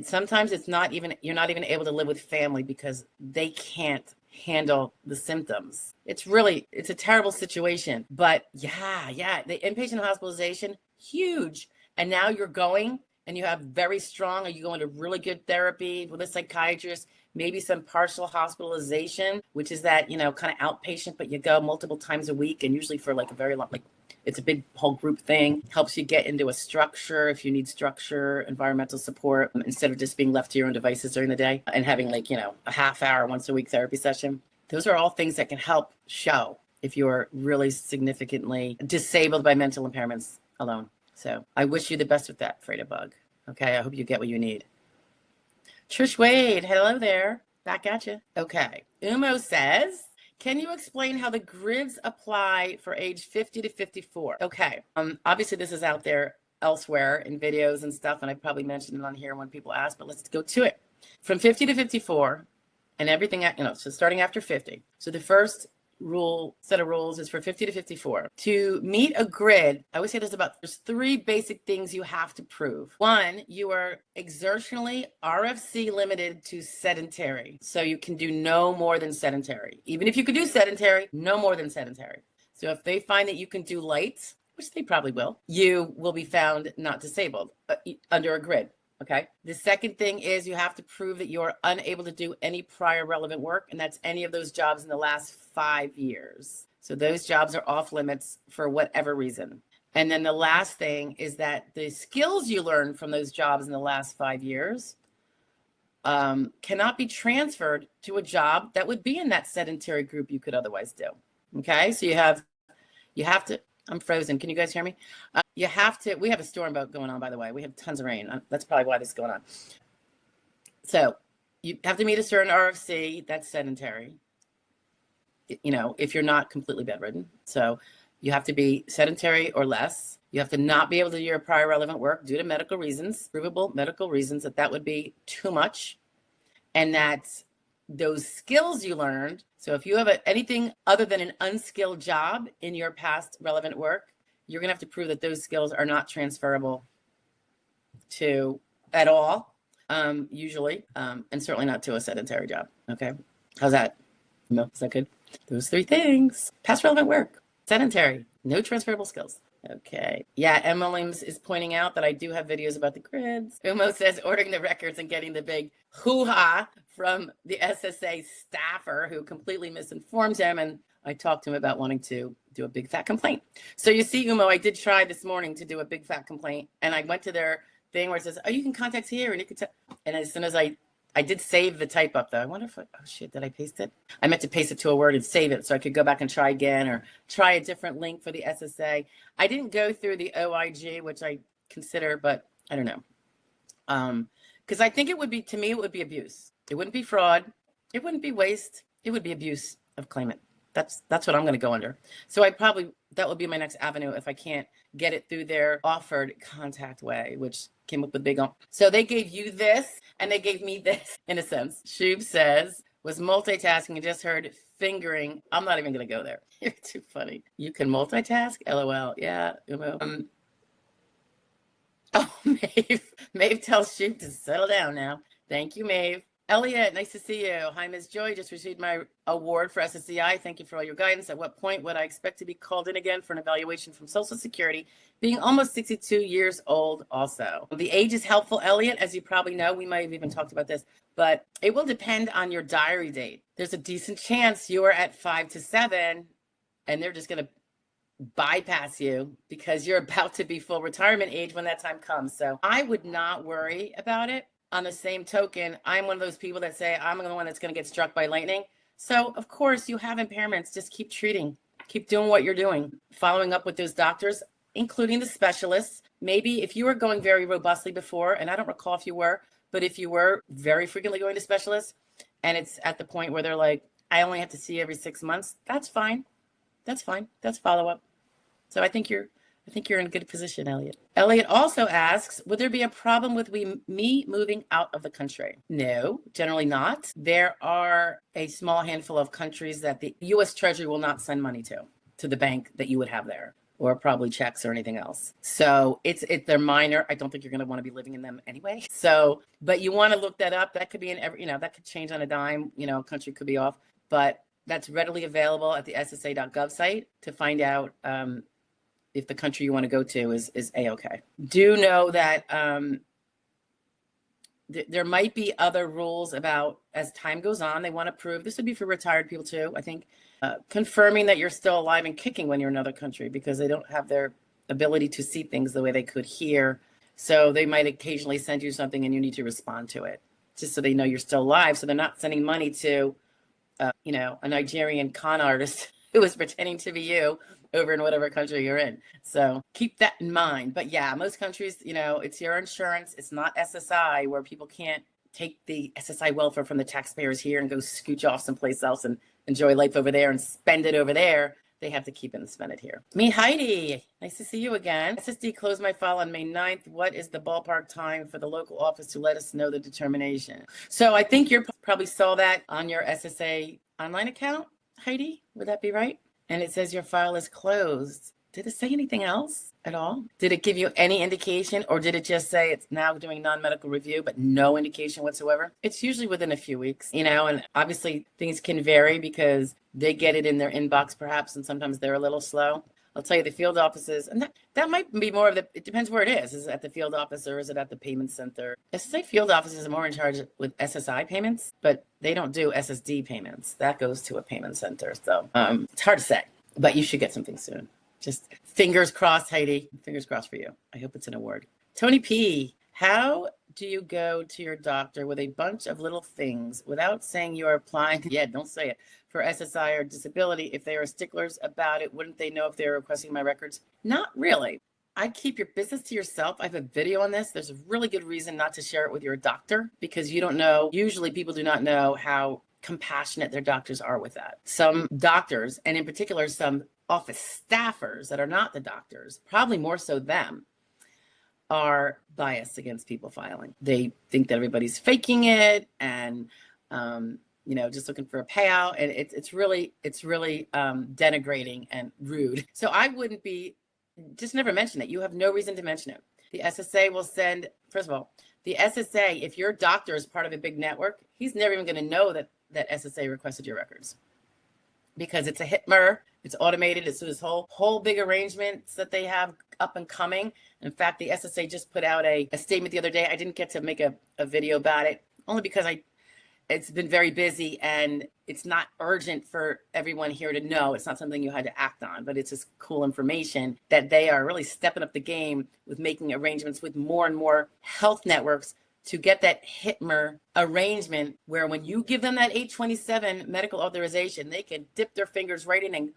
sometimes it's not even, you're not even able to live with family because they can't handle the symptoms. It's a terrible situation. But yeah, the inpatient hospitalization, huge. And now you're going and you have very strong, or you go into really good therapy with a psychiatrist, maybe some partial hospitalization, which is that, kind of outpatient, but you go multiple times a week, and usually for like a very long, like it's a big whole group thing, helps you get into a structure if you need structure, environmental support, instead of just being left to your own devices during the day and having like, a half hour once a week therapy session. Those are all things that can help show if you're really significantly disabled by mental impairments alone. So I wish you the best with that, Freda Bug. Okay, I hope you get what you need. Trish Wade, hello there. Back at you. Okay, Umo says, can you explain how the grids apply for age 50 to 54? Okay, obviously this is out there elsewhere in videos and stuff, and I probably mentioned it on here when people ask, but let's go to it. From 50 to 54, and everything, so starting after 50. So the first set of rules is for 50 to 54. To meet a grid, I always say there's 3 basic things you have to prove. 1, you are exertionally RFC limited to sedentary. So you can do no more than sedentary. Even if you could do sedentary, no more than sedentary. So if they find that you can do light, which they probably will, you will be found not disabled under a grid. Okay. The second thing is you have to prove that you're unable to do any prior relevant work, and that's any of those jobs in the last 5 years. So those jobs are off limits for whatever reason. And then the last thing is that the skills you learn from those jobs in the last 5 years cannot be transferred to a job that would be in that sedentary group you could otherwise do. Okay. So you have to, I'm frozen. Can you guys hear me? We have a storm going on, by the way. We have tons of rain. That's probably why this is going on. So you have to meet a certain RFC that's sedentary, if you're not completely bedridden. So you have to be sedentary or less. You have to not be able to do your prior relevant work due to medical reasons, provable medical reasons that would be too much. And that those skills you learned, so if you have anything other than an unskilled job in your past relevant work, you're going to have to prove that those skills are not transferable to at all, usually, and certainly not to a sedentary job. Okay. How's that? No, is that good? Those 3 things. Past relevant work, sedentary, no transferable skills. Okay. Yeah, M. Williams is pointing out that I do have videos about the grids. Umo says ordering the records and getting the big hoo-ha from the SSA staffer who completely misinformed him. And I talked to him about wanting to do a big fat complaint. So you see, Umo, I did try this morning to do a big fat complaint. And I went to their thing where it says, oh, you can contact here. And you can and as soon as I did save the type up though. I wonder if oh shit, did I paste it? I meant to paste it to a Word and save it so I could go back and try again or try a different link for the SSA. I didn't go through the OIG, which I consider, but I don't know. Because I think it would be, to me, it would be abuse. It wouldn't be fraud. It wouldn't be waste. It would be abuse of claimant. That's what I'm going to go under. So that would be my next avenue if I can't get it through their offered contact way, which came up with big. So they gave you this and they gave me this in a sense. Shub says, was multitasking and just heard fingering. I'm not even going to go there. You're too funny. You can multitask? LOL. Yeah. Oh, Maeve tells Shub to settle down now. Thank you, Maeve. Elliot, nice to see you. Hi, Ms. Joy. Just received my award for SSCI. Thank you for all your guidance. At what point would I expect to be called in again for an evaluation from Social Security, being almost 62 years old also? The age is helpful, Elliot. As you probably know, we might have even talked about this, but it will depend on your diary date. There's a decent chance you are at 5 to 7, and they're just going to bypass you because you're about to be full retirement age when that time comes. So I would not worry about it. On the same token, I'm one of those people that say I'm the one that's going to get struck by lightning. So of course you have impairments. Just keep treating, keep doing what you're doing, following up with those doctors, including the specialists. Maybe if you were going very robustly before, and I don't recall if you were, but if you were very frequently going to specialists and it's at the point where they're like, I only have to see you every 6 months, that's fine. That's fine. That's follow-up. So I think you're in a good position, Elliot. Elliot also asks, would there be a problem with me moving out of the country? No, generally not. There are a small handful of countries that the U.S. Treasury will not send money to the bank that you would have there, or probably checks or anything else. So they're minor. I don't think you're going to want to be living in them anyway. So, but you want to look that up. That could be that could change on a dime. A country could be off, but that's readily available at the SSA.gov site to find out if the country you want to go to is A-OK. Do know that there might be other rules about as time goes on, they want to prove, this would be for retired people too, I think, confirming that you're still alive and kicking when you're in another country because they don't have their ability to see things the way they could here. So they might occasionally send you something and you need to respond to it just so they know you're still alive. So they're not sending money to, a Nigerian con artist who is pretending to be you over in whatever country you're in. So keep that in mind. But yeah, most countries, it's your insurance. It's not SSI where people can't take the SSI welfare from the taxpayers here and go scooch off someplace else and enjoy life over there and spend it over there. They have to keep it and spend it here. Me, Heidi, nice to see you again. SSD closed my file on May 9th. What is the ballpark time for the local office to let us know the determination? So I think you probably saw that on your SSA online account, Heidi. Would that be right? And it says your file is closed. Did it say anything else at all? Did it give you any indication, or did it just say it's now doing non-medical review, but no indication whatsoever? It's usually within a few weeks, and obviously things can vary because they get it in their inbox perhaps, and sometimes they're a little slow. I'll tell you, the field offices, and that might be more of it depends where it is. Is it at the field office or is it at the payment center? SSA field offices are more in charge with SSI payments, but they don't do SSD payments. That goes to a payment center. So it's hard to say, but you should get something soon. Just fingers crossed, Heidi. Fingers crossed for you. I hope it's an award. Tony P, how do you go to your doctor with a bunch of little things without saying you are applying? Yeah, don't say it. For SSI or disability, if they are sticklers about it, wouldn't they know if they're requesting my records? Not really. I'd keep your business to yourself. I have a video on this. There's a really good reason not to share it with your doctor because you don't know. Usually people do not know how compassionate their doctors are with that. Some doctors, and in particular, some office staffers that are not the doctors, probably more so them, are biased against people filing. They think that everybody's faking it and, just looking for a payout. And it's really denigrating and rude. So I wouldn't just never mention it. You have no reason to mention it. The SSA will send, first of all, the SSA, if your doctor is part of a big network, he's never even going to know that SSA requested your records because it's a HITMR. It's automated. It's this whole big arrangements that they have up and coming. In fact, the SSA just put out a statement the other day. I didn't get to make a video about it only because it's been very busy and it's not urgent for everyone here to know. It's not something you had to act on, but it's just cool information that they are really stepping up the game with making arrangements with more and more health networks to get that HITMR arrangement where when you give them that 827 medical authorization, they can dip their fingers right in and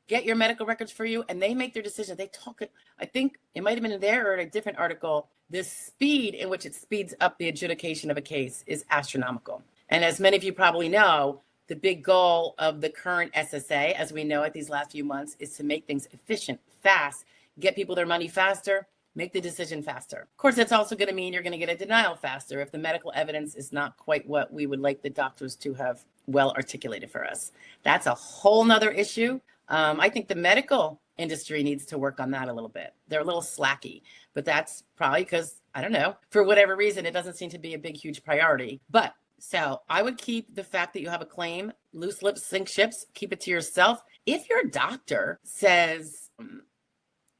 get your medical records for you, and they make their decision. They talk it. I think it might have been there or in a different article. The speed in which it speeds up the adjudication of a case is astronomical. And as many of you probably know, the big goal of the current SSA, as we know it these last few months, is to make things efficient, fast, get people their money faster, make the decision faster. Of course, that's also going to mean you're going to get a denial faster if the medical evidence is not quite what we would like the doctors to have well articulated for us. That's a whole nother issue. I think the medical industry needs to work on that a little bit. They're a little slacky, but that's probably because, I don't know, for whatever reason, it doesn't seem to be a big, huge priority. But so I would keep the fact that you have a claim, loose lips, sink ships, keep it to yourself. If your doctor says,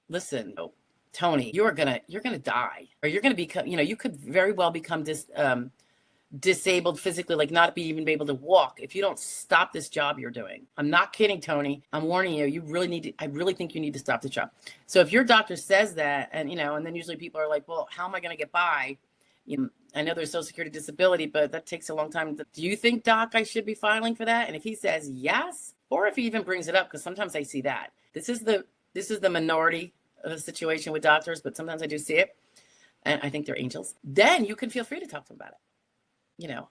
listen, Tony, you're gonna die, or you're gonna become, you could very well become disabled physically, like not even be able to walk if you don't stop this job you're doing. I'm not kidding, Tony. I'm warning you. You really need to. I really think you need to stop the job. So if your doctor says that, and and then usually people are like, well, how am I going to get by? I know there's Social Security disability, but that takes a long time. Do you think, doc, I should be filing for that? And if he says yes, or if he even brings it up, because sometimes I see that. This is the minority of the situation with doctors, but sometimes I do see it, and I think they're angels. Then you can feel free to talk to him about it.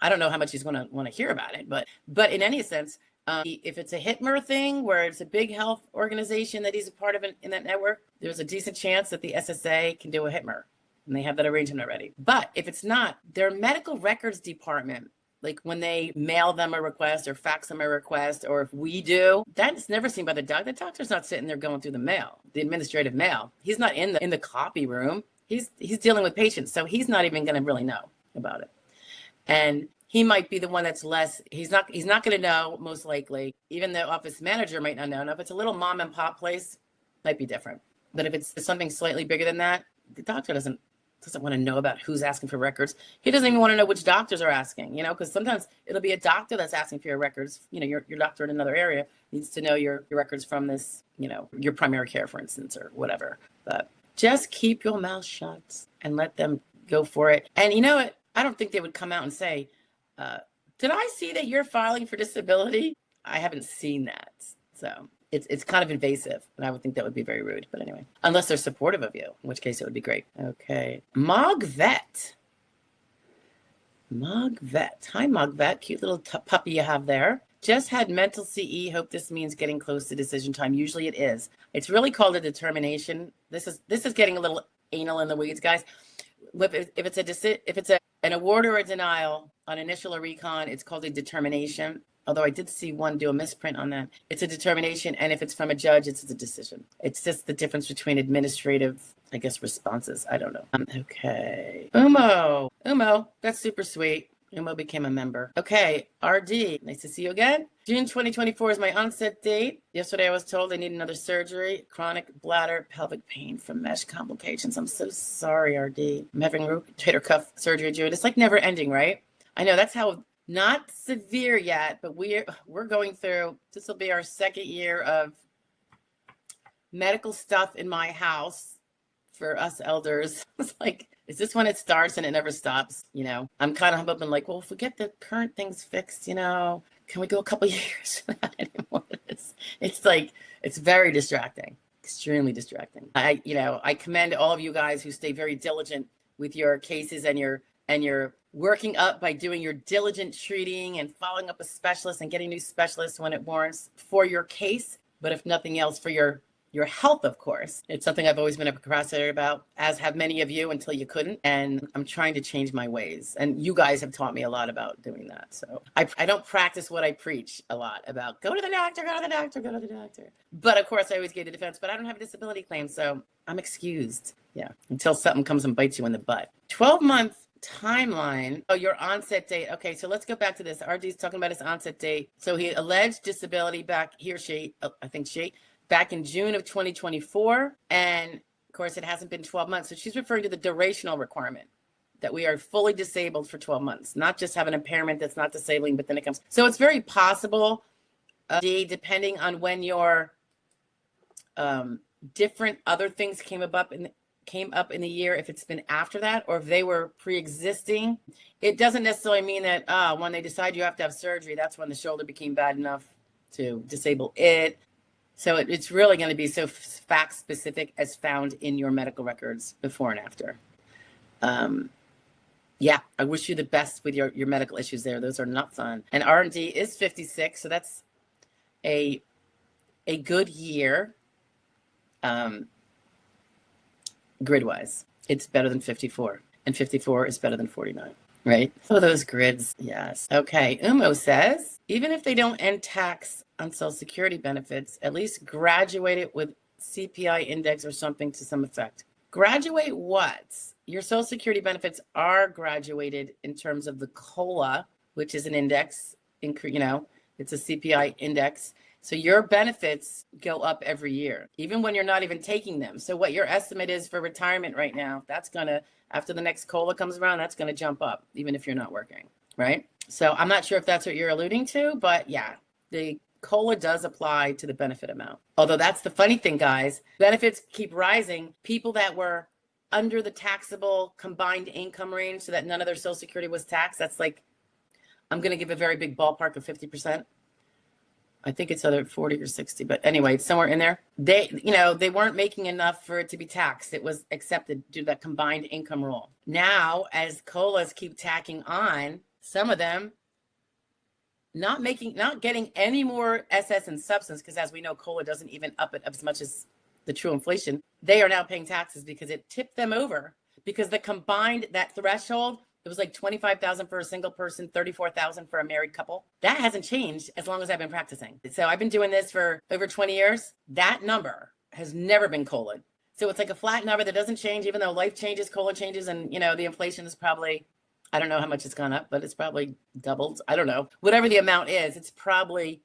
I don't know how much he's going to want to hear about it, but in any sense, if it's a HITMR thing where it's a big health organization that he's a part of in that network, there's a decent chance that the SSA can do a HITMR, and they have that arrangement already. But if it's not, their medical records department, like when they mail them a request or fax them a request, or if we do, that's never seen by the doctor. The doctor's not sitting there going through the mail, the administrative mail. He's not in the copy room. He's dealing with patients, so he's not even going to really know about it. And he might be the one that's less, he's not going to know, most likely. Even the office manager might not know. Now, if it's a little mom and pop place, might be different. But if it's something slightly bigger than that, the doctor doesn't doesn't want to know about who's asking for records. He doesn't even want to know which doctors are asking, because sometimes it'll be a doctor that's asking for your records. Your doctor in another area needs to know your records from this, your primary care, for instance, or whatever. But just keep your mouth shut and let them go for it. And you know what? I don't think they would come out and say, did I see that you're filing for disability? I haven't seen that. So it's kind of invasive, and I would think that would be very rude. But anyway, unless they're supportive of you, in which case it would be great. Okay. Mogvet. Hi, Mogvet. Cute little puppy you have there. Just had mental CE. Hope this means getting close to decision time. Usually it is. It's really called a determination. This is getting a little anal in the weeds, guys. If it's an award or a denial on initial or recon, it's called a determination. Although I did see one do a misprint on that. It's a determination, and if it's from a judge, it's a decision. It's just the difference between administrative, I guess, responses. I don't know. Okay. Umo, that's super sweet. Umo became a member. Okay, RD, nice to see you again. June 2024 is my onset date. Yesterday I was told I need another surgery. Chronic bladder, pelvic pain from mesh complications. I'm so sorry, RD. I'm having rotator cuff surgery in June. It's like never ending, right? I know, that's how, not severe yet, but we're going through, this will be our second year of medical stuff in my house for us elders. It's like, is this when it starts and it never stops? I'm kind of hoping like, well, if we get the current things fixed, can we go a couple years without anymore of this? It's like, it's very distracting, extremely distracting. I commend all of you guys who stay very diligent with your cases and you're working up by doing your diligent treating and following up with specialists and getting new specialists when it warrants for your case. But if nothing else, for your health, of course. It's something I've always been a procrastinator about, as have many of you until you couldn't. And I'm trying to change my ways. And you guys have taught me a lot about doing that. So I don't practice what I preach a lot about. Go to the doctor, go to the doctor, go to the doctor. But of course, I always gave the defense, but I don't have a disability claim. So I'm excused. Yeah. Until something comes and bites you in the butt. 12-month timeline. Oh, your onset date. Okay, so let's go back to this. RD's talking about his onset date. So he alleged disability back, he or she, back in June of 2024. And of course, it hasn't been 12 months. So she's referring to the durational requirement, that we are fully disabled for 12 months, not just have an impairment that's not disabling, but then it comes. So it's very possible, depending on when your different other things came up in the year, if it's been after that, or if they were pre-existing. It doesn't necessarily mean that when they decide you have to have surgery, that's when the shoulder became bad enough to disable it. So it's really going to be so fact specific as found in your medical records before and after. Yeah, I wish you the best with your medical issues there. Those are not fun. And R&D is 56, so that's a good year. Grid-wise, it's better than 54, and 54 is better than 49, right? Oh, those grids, yes. Okay, Umo says, even if they don't end tax on Social Security benefits, at least graduate it with CPI index or something to some effect. Graduate what? Your Social Security benefits are graduated in terms of the COLA, which is an index, it's a CPI index. So your benefits go up every year, even when you're not even taking them. So what your estimate is for retirement right now, that's going to, after the next COLA comes around, that's going to jump up, even if you're not working, right? So I'm not sure if that's what you're alluding to, but yeah, the COLA does apply to the benefit amount. Although that's the funny thing, guys, benefits keep rising. People that were under the taxable combined income range so that none of their Social Security was taxed, that's like, I'm going to give a very big ballpark of 50%. I think it's either 40 or 60, but anyway, it's somewhere in there. They weren't making enough for it to be taxed. It was accepted due to that combined income rule. Now, as COLAs keep tacking on, some of them not getting any more SS and substance, because as we know, COLA doesn't even up it as much as the true inflation. They are now paying taxes because it tipped them over, because the combined, that threshold, it was like $25,000 for a single person, $34,000 for a married couple. That hasn't changed as long as I've been practicing. So I've been doing this for over 20 years. That number has never been COLA. So it's like a flat number that doesn't change, even though life changes, COLA changes, and the inflation is probably, I don't know how much it's gone up, but it's probably doubled. I don't know. Whatever the amount is, it's probably,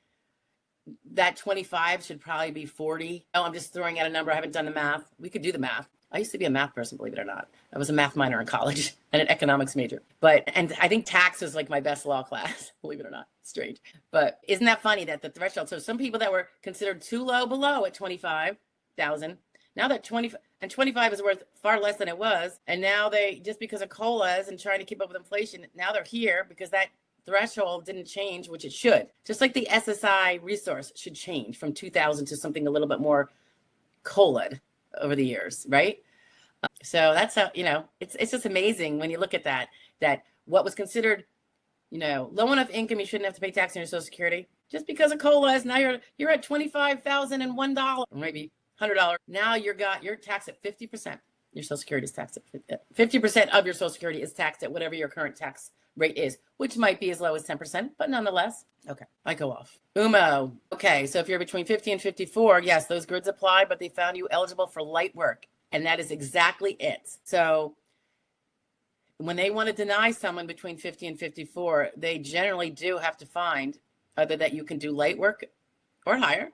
that 25 should probably be 40. Oh, I'm just throwing out a number. I haven't done the math. We could do the math. I used to be a math person, believe it or not. I was a math minor in college and an economics major. And I think tax is like my best law class, believe it or not. Strange. But isn't that funny that the threshold? So some people that were considered too low below at 25,000, now that 25 is worth far less than it was. And now they, just because of COLAs and trying to keep up with inflation, now they're here because that threshold didn't change, which it should. Just like the SSI resource should change from 2,000 to something a little bit more COLA'd over the years, right? So that's how, it's just amazing when you look at that what was considered, low enough income, you shouldn't have to pay tax on your Social Security. Just because of COLAs, now you're at $25,001, maybe $100. Now you're taxed at 50%. Your Social Security is taxed at 50% of your Social Security is taxed at whatever your current tax rate is, which might be as low as 10%, but nonetheless. Okay, I go off. Umo. Okay, so if you're between 50 and 54, yes, those grids apply, but they found you eligible for light work. And that is exactly it. So when they want to deny someone between 50 and 54, they generally do have to find either that you can do light work or higher,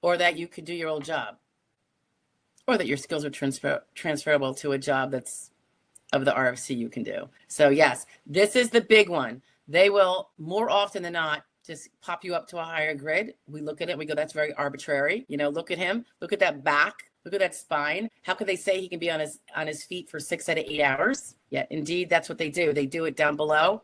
or that you could do your old job, or that your skills are transferable to a job that's of the RFC you can do. So yes, this is the big one. They will more often than not just pop you up to a higher grid. We look at it, we go, that's very arbitrary. Look at him, look at that back, look at that spine. How could they say he can be on his feet for 6 out of 8 hours? Yeah, indeed, that's what they do. They do it down below,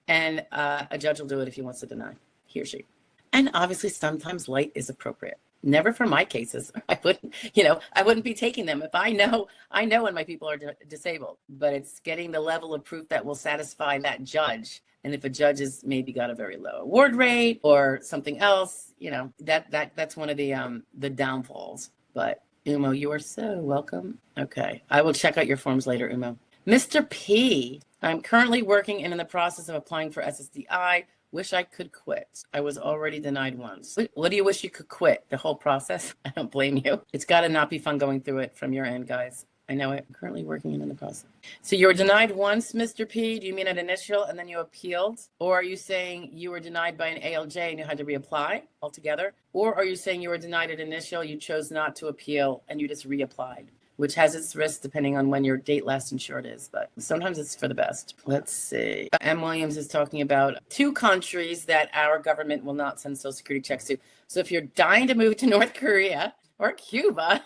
and a judge will do it if he wants to deny, he or she. And obviously sometimes light is appropriate. Never for my cases. I wouldn't be taking them if I know when my people are disabled, but it's getting the level of proof that will satisfy that judge. And if a judge has maybe got a very low award rate or something else, that's one of the downfalls. But Umo, you are so welcome. Okay, I will check out your forms later, Umo. Mr. P, I'm currently working and in the process of applying for SSDI. Wish I could quit. I was already denied once. What do you wish you could quit? The whole process? I don't blame you. It's got to not be fun going through it from your end, guys. I know it. I'm currently working in the process. So you were denied once, Mr. P. Do you mean an initial and then you appealed? Or are you saying you were denied by an ALJ and you had to reapply altogether? Or are you saying you were denied at initial, you chose not to appeal, and you just reapplied? Which has its risks depending on when your date last insured is, but sometimes it's for the best. Let's see. M. Williams is talking about 2 countries that our government will not send Social Security checks to. So if you're dying to move to North Korea or Cuba,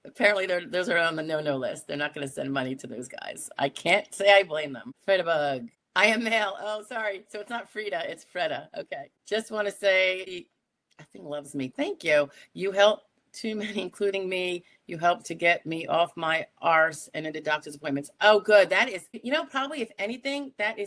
apparently those are on the no-no list. They're not going to send money to those guys. I can't say I blame them. Freda Bug. I am male. Oh, sorry. So it's not Frida, it's Freda. Okay. Just want to say, I think loves me. Thank you. You help too many, including me. You helped to get me off my arse and into doctor's appointments. Oh, good. That is, probably if anything, that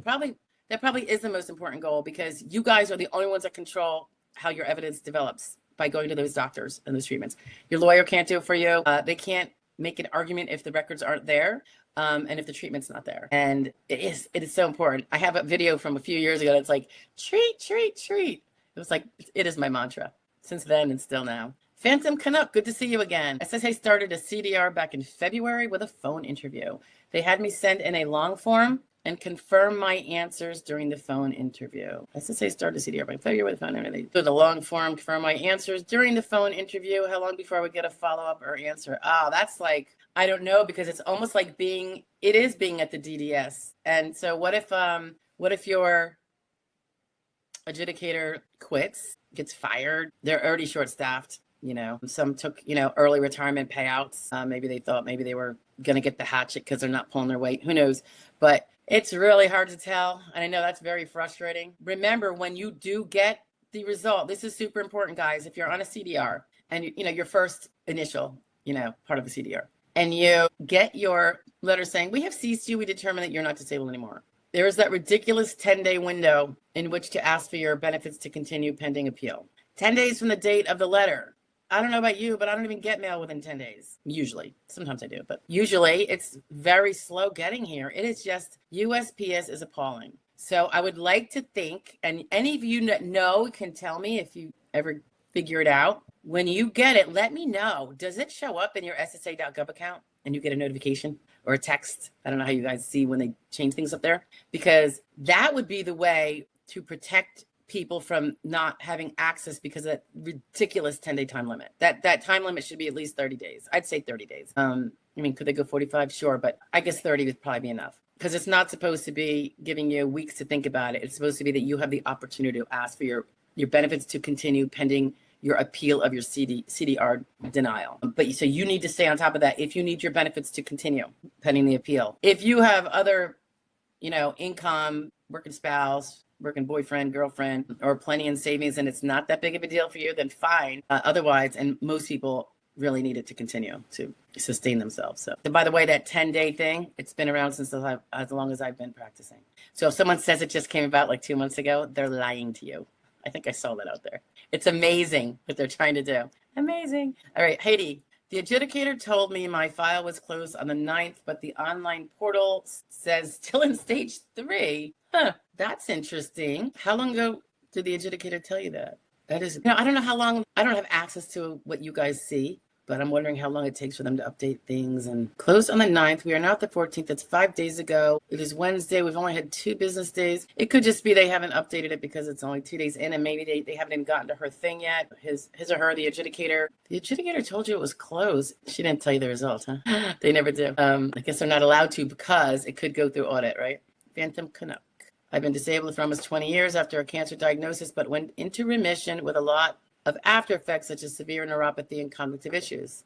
probably is the most important goal, because you guys are the only ones that control how your evidence develops by going to those doctors and those treatments. Your lawyer can't do it for you. They can't make an argument if the records aren't there, and if the treatment's not there. And it is so important. I have a video from a few years ago that's like, treat. It was like, it is my mantra since then and still now. Phantom Canuck, good to see you again. SSA started a CDR back in February with a phone interview. They had me send in a long form and confirm my answers during the phone interview. SSA started a CDR back in February with a phone interview. They did a long form, confirm my answers during the phone interview. How long before I would get a follow-up or answer? Oh, that's like, I don't know, because it's almost like being at the DDS. And so what if your adjudicator quits, gets fired? They're already short-staffed. Some took, early retirement payouts. Maybe they thought maybe they were going to get the hatchet because they're not pulling their weight. Who knows? But it's really hard to tell. And I know that's very frustrating. Remember, when you do get the result, this is super important, guys. If you're on a CDR and, your first initial, part of a CDR, and you get your letter saying, we have ceased you. We determine that you're not disabled anymore. There is that ridiculous 10-day window in which to ask for your benefits to continue pending appeal. 10 days from the date of the letter. I don't know about you, but I don't even get mail within 10 days. Usually. Sometimes I do, but usually it's very slow getting here. It is just, USPS is appalling. So I would like to think, and any of you know can tell me if you ever figure it out. When you get it, let me know. Does it show up in your SSA.gov account and you get a notification or a text? I don't know how you guys see when they change things up there, because that would be the way to protect people from not having access because of that ridiculous 10-day time limit. That time limit should be at least 30 days. I'd say 30 days. I mean, could they go 45? Sure, but I guess 30 would probably be enough, because it's not supposed to be giving you weeks to think about it. It's supposed to be that you have the opportunity to ask for your benefits to continue pending your appeal of your CDR denial. But so you need to stay on top of that if you need your benefits to continue pending the appeal. If you have other, income, working spouse, working boyfriend, girlfriend, or plenty in savings, and it's not that big of a deal for you, then fine. Otherwise, and most people really need it to continue to sustain themselves. So, by the way, that 10-day thing, it's been around since as long as I've been practicing. So if someone says it just came about like 2 months ago, they're lying to you. I think I saw that out there. It's amazing what they're trying to do. Amazing. All right, Heidi. The adjudicator told me my file was closed on the 9th, but the online portal says still in stage 3. That's interesting. How long ago did the adjudicator tell you that? That is, I don't know how long. I don't have access to what you guys see, but I'm wondering how long it takes for them to update things. And closed on the 9th. We are now at the 14th. That's 5 days ago. It is Wednesday. We've only had 2 business days. It could just be they haven't updated it because it's only 2 days in, and maybe they haven't even gotten to her thing yet. His or her, the adjudicator. The adjudicator told you it was closed. She didn't tell you the results, huh? They never do. I guess they're not allowed to because it could go through audit, right? Phantom Canuck. I've been disabled for almost 20 years after a cancer diagnosis, but went into remission with a lot of after effects such as severe neuropathy and cognitive issues.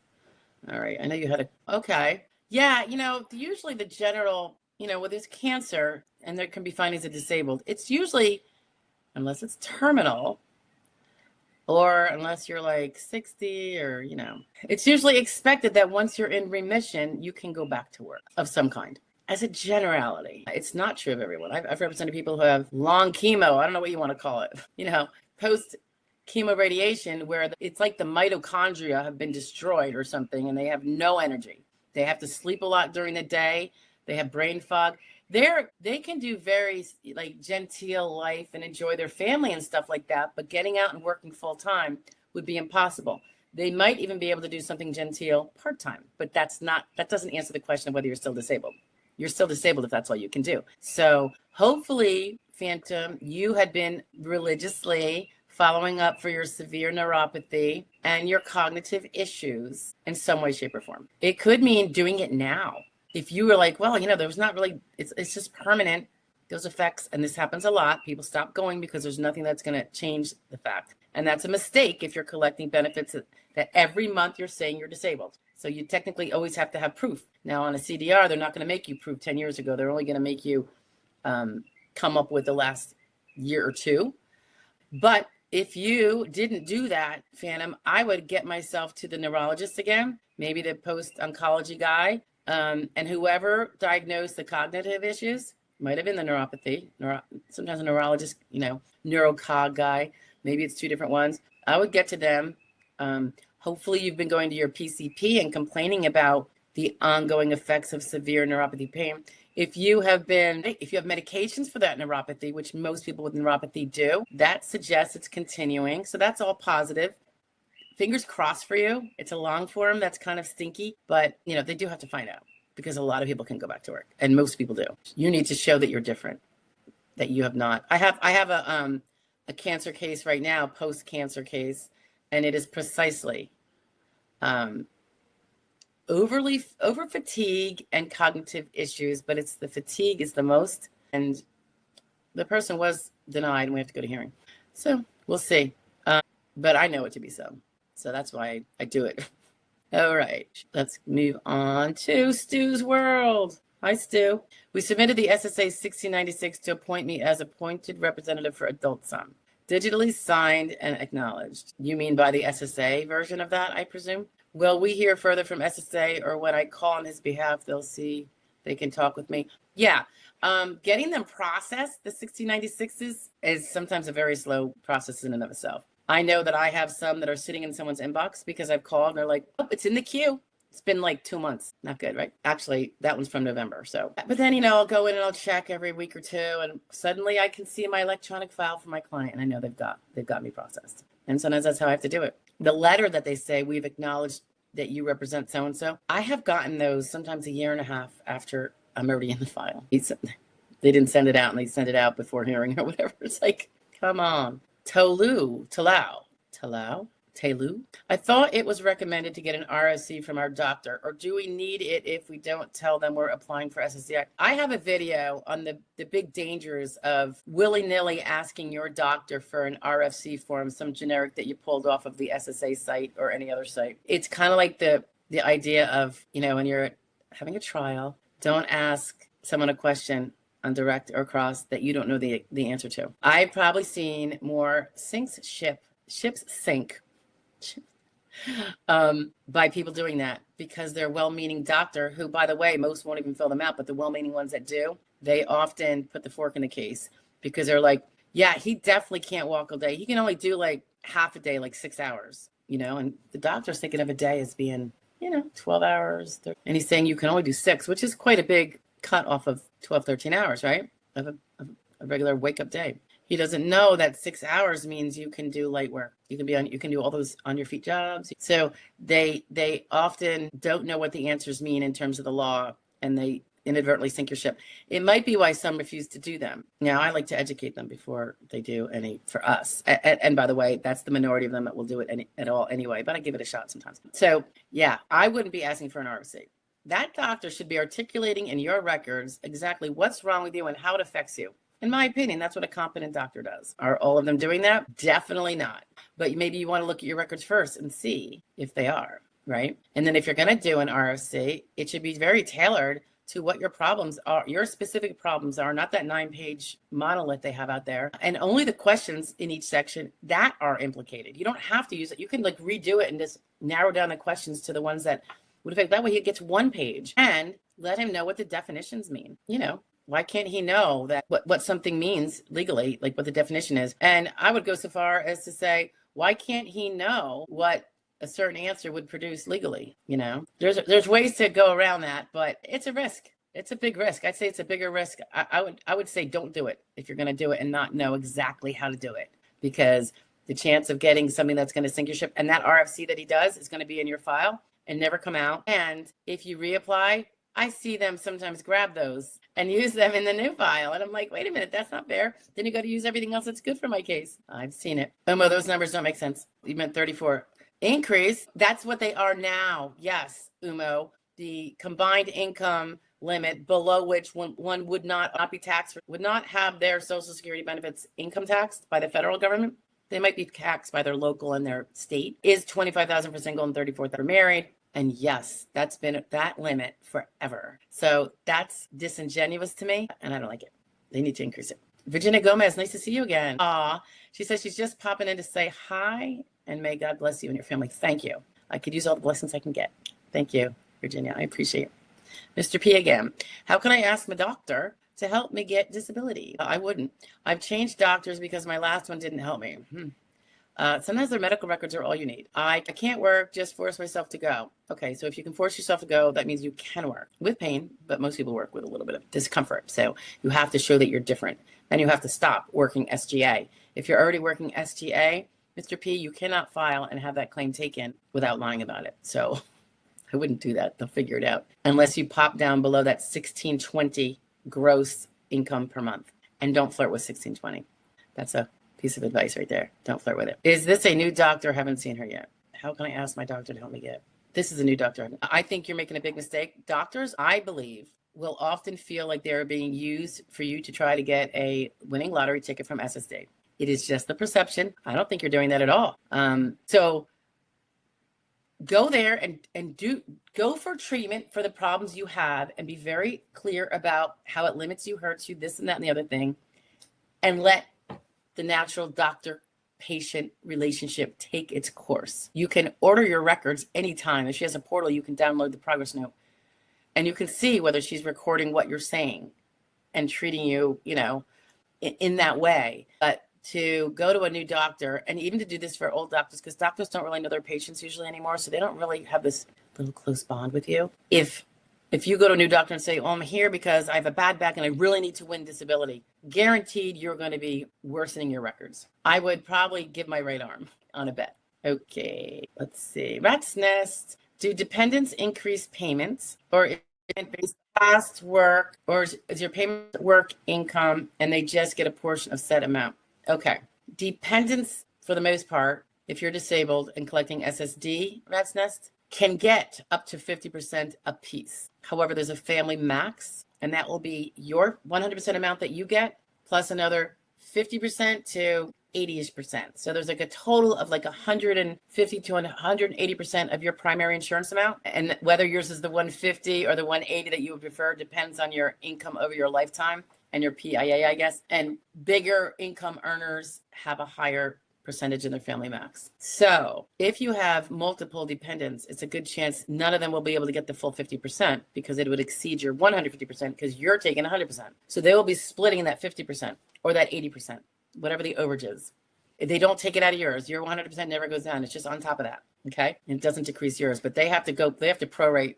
All right. I know you had okay. Yeah. Usually the general, with this cancer, and there can be findings of disabled, it's usually, unless it's terminal or unless you're like 60 or, it's usually expected that once you're in remission, you can go back to work of some kind. As a generality, it's not true of everyone. I've represented people who have long chemo. I don't know what you want to call it. Post chemo radiation, where it's like the mitochondria have been destroyed or something, and they have no energy. They have to sleep a lot during the day. They have brain fog. They can do very genteel life and enjoy their family and stuff like that, but getting out and working full time would be impossible. They might even be able to do something genteel part time, but that doesn't answer the question of whether you're still disabled. You're still disabled if that's all you can do. So hopefully, Phantom, you had been religiously following up for your severe neuropathy and your cognitive issues in some way, shape, or form. It could mean doing it now. If you were like, well, there was not really, it's just permanent, those effects, and this happens a lot. People stop going because there's nothing that's going to change the fact. And that's a mistake if you're collecting benefits that every month you're saying you're disabled. So you technically always have to have proof. Now on a CDR, they're not going to make you prove 10 years ago. They're only going to make you come up with the last year or two. But if you didn't do that, Phantom, I would get myself to the neurologist again, maybe the post-oncology guy, and whoever diagnosed the cognitive issues, might have been the neuropathy, sometimes a neurologist, neurocog guy, maybe it's 2 different ones. I would get to them. Hopefully you've been going to your PCP and complaining about the ongoing effects of severe neuropathy pain. If you have medications for that neuropathy, which most people with neuropathy do, that suggests it's continuing. So that's all positive. Fingers crossed for you. It's a long form that's kind of stinky, but they do have to find out, because a lot of people can go back to work, and most people do. You need to show that you're different, that you have not. I have a cancer case right now, post-cancer case, and it is precisely over fatigue and cognitive issues, but it's the fatigue is the most, and the person was denied, and we have to go to hearing. So we'll see. But I know it to be so. So that's why I do it. All right, let's move on to Stu's World. Hi, Stu. We submitted the SSA 1696 to appoint me as appointed representative for adult son. Digitally signed and acknowledged. You mean by the SSA version of that, I presume? Will we hear further from SSA, or when I call on his behalf, they'll see they can talk with me? Yeah. Getting them processed, the 1696s, is sometimes a very slow process in and of itself. I know that I have some that are sitting in someone's inbox because I've called and they're like, oh, it's in the queue. It's been like 2 months. Not good, right? Actually, that one's from November. So, but then, I'll go in and I'll check every week or 2, and suddenly I can see my electronic file for my client, and I know they've got me processed. And sometimes that's how I have to do it. The letter that they say, we've acknowledged that you represent so-and-so, I have gotten those sometimes a year and a half after I'm already in the file. They didn't send it out, and they send it out before hearing or whatever. It's like, Come on. Telu. I thought it was recommended to get an RSC from our doctor, or do we need it if we don't tell them we're applying for SSDI? I have a video on the big dangers of willy-nilly asking your doctor for an RFC form, some generic that you pulled off of the SSA site or any other site. It's kind of like the idea of, when you're having a trial, don't ask someone a question on direct or cross that you don't know the answer to. I've probably seen more ships sink by people doing that because they're well-meaning doctor who, by the way, most won't even fill them out, but the well-meaning ones that do, they often put the fork in the case because they're like, yeah, he definitely can't walk all day. He can only do like half a day, like 6 hours, and the doctor's thinking of a day as being, 12 hours. And he's saying you can only do 6, which is quite a big cut off of 12, 13 hours, right? Of a regular wake-up day. He doesn't know that 6 hours means you can do light work. You can do all those on your feet jobs. So they often don't know what the answers mean in terms of the law, and they inadvertently sink your ship. It might be why some refuse to do them. Now, I like to educate them before they do any for us. And by the way, that's the minority of them that will do it at all anyway, but I give it a shot sometimes. So yeah, I wouldn't be asking for an RFC. That doctor should be articulating in your records exactly what's wrong with you and how it affects you. In my opinion, that's what a competent doctor does. Are all of them doing that? Definitely not. But maybe you want to look at your records first and see if they are, right? And then if you're going to do an RFC, it should be very tailored to what your problems are, your specific problems are, not that 9-page monolith they have out there. And only the questions in each section that are implicated. You don't have to use it. You can redo it and just narrow down the questions to the ones that would affect. That way he gets 1 page and let him know what the definitions mean. Why can't he know that what something means legally, like what the definition is? And I would go so far as to say, why can't he know what a certain answer would produce legally? There's ways to go around that, but it's a risk. It's a big risk. I'd say it's a bigger risk. I would say don't do it if you're going to do it and not know exactly how to do it, because the chance of getting something that's going to sink your ship, and that RFC that he does is going to be in your file and never come out. And if you reapply, I see them sometimes grab those and use them in the new file. And I'm like, wait a minute, that's not fair. Then you got to use everything else that's good for my case. I've seen it. Umo, those numbers don't make sense. You meant 34. Increase, that's what they are now. Yes, Umo, the combined income limit below which one would not be taxed, would not have their Social Security benefits income taxed by the federal government. They might be taxed by their local and their state, is $25,000 for single and $34,000 for married. And yes, that's been that limit forever. So that's disingenuous to me, and I don't like it. They need to increase it. Virginia Gomez, nice to see you again. Aw, she says she's just popping in to say hi, and may God bless you and your family. Thank you. I could use all the blessings I can get. Thank you, Virginia. I appreciate it. Mr. P again. How can I ask my doctor to help me get disability? I wouldn't. I've changed doctors because my last one didn't help me. Sometimes their medical records are all you need. I can't work, just force myself to go. Okay, so if you can force yourself to go, that means you can work with pain, but most people work with a little bit of discomfort. So you have to show that you're different. Then you have to stop working SGA. If you're already working SGA, Mr. P, you cannot file and have that claim taken without lying about it. So I wouldn't do that. They'll figure it out. Unless you pop down below that 1620 gross income per month. And don't flirt with 1620. That's a piece of advice right there. Don't flirt with it. Is this a new doctor? Haven't seen her yet. How can I ask my doctor to help me get? This is a new doctor. I think you're making a big mistake. Doctors, I believe, will often feel like they're being used for you to try to get a winning lottery ticket from SSD. It is just the perception. I don't think you're doing that at all. So go there and go for treatment for the problems you have and be very clear about how it limits you, hurts you, this and that and the other thing, and let the natural doctor-patient relationship take its course. You can order your records anytime. If she has a portal, you can download the progress note, and you can see whether she's recording what you're saying and treating you, in that way. But to go to a new doctor, and even to do this for old doctors, because doctors don't really know their patients usually anymore, so they don't really have this little close bond with you. If you go to a new doctor and say, I'm here because I have a bad back and I really need to win disability, guaranteed you're going to be worsening your records. I would probably give my right arm on a bet. Okay, let's see. Rat's Nest. Do dependents increase payments, or is it based on past work, or is your payment work income and they just get a portion of set amount? Okay. Dependents, for the most part, if you're disabled and collecting SSD rat's nest, can get up to 50% a piece. However, there's a family max, and that will be your 100% amount that you get, plus another 50% to 80-ish%. So there's like a total of like 150 to 180% of your primary insurance amount. And whether yours is the 150 or the 180 that you would prefer depends on your income over your lifetime and your PIA, I guess. And bigger income earners have a higher percentage in their family max. So if you have multiple dependents, it's a good chance none of them will be able to get the full 50% because it would exceed your 150% because you're taking 100%. So they will be splitting that 50% or that 80%, whatever the overage is. If they don't take it out of yours, your 100% never goes down. It's just on top of that. Okay. And it doesn't decrease yours, but they have to prorate,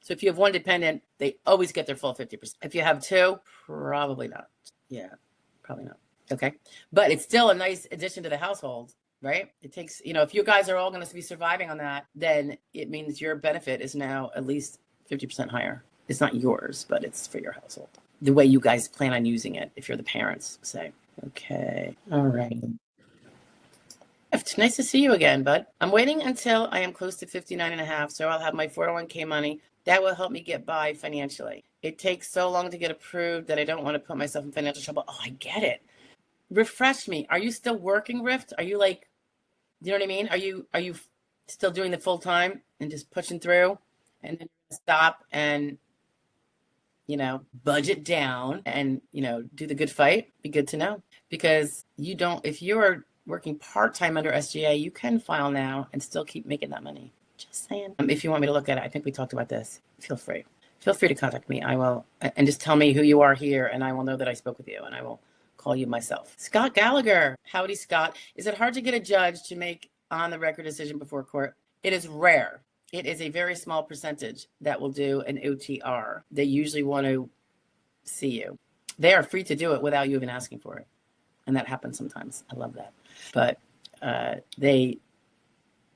So if you have one dependent, they always get their full 50%. If you have two, probably not. Yeah, probably not. Okay. But it's still a nice addition to the household, right? It takes, if you guys are all going to be surviving on that, then it means your benefit is now at least 50% higher. It's not yours, but it's for your household. The way you guys plan on using it, if you're the parents, say. Okay. All right. It's nice to see you again, bud. I'm waiting until I am close to 59 and a half, so I'll have my 401k money. That will help me get by financially. It takes so long to get approved that I don't want to put myself in financial trouble. Oh, I get it. Refresh me. Are you still working, Rift? Are you like, you know what I mean? Are you still doing the full time and just pushing through and then stop and, budget down and, do the good fight? Be good to know, because if you're working part-time under SGA, you can file now and still keep making that money. Just saying. If you want me to look at it, I think we talked about this. Feel free to contact me. I will, and just tell me who you are here and I will know that I spoke with you and I will call you myself. Scott Gallagher. Howdy, Scott. Is it hard to get a judge to make on the record decision before court? It is rare. It is a very small percentage that will do an OTR. They usually want to see you. They are free to do it without you even asking for it. And that happens sometimes. I love that. But they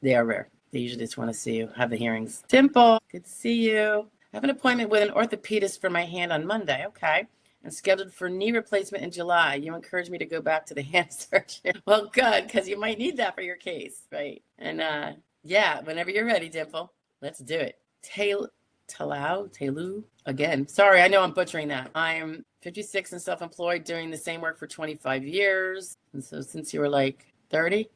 are rare. They usually just want to see you, have the hearings. Dimple, good to see you. I have an appointment with an orthopedist for my hand on Monday. Okay. And scheduled for knee replacement in July. You encouraged me to go back to the hand surgeon. Well, good, because you might need that for your case, right? And yeah, whenever you're ready, Dimple, let's do it. Telu, again. Sorry, I know I'm butchering that. I'm 56 and self-employed, doing the same work for 25 years. And so since you were like 30,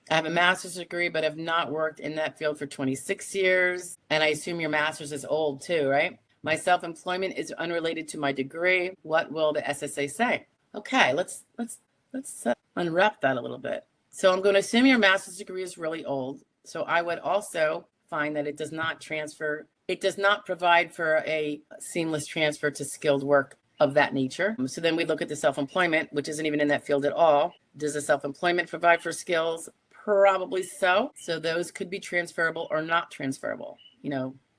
I have a master's degree, but have not worked in that field for 26 years. And I assume your master's is old too, right? My self-employment is unrelated to my degree. What will the SSA say? Okay, let's unwrap that a little bit. So I'm going to assume your master's degree is really old. So I would also find that it does not transfer. It does not provide for a seamless transfer to skilled work of that nature. So then we look at the self-employment, which isn't even in that field at all. Does the self-employment provide for skills? Probably so. So those could be transferable or not transferable.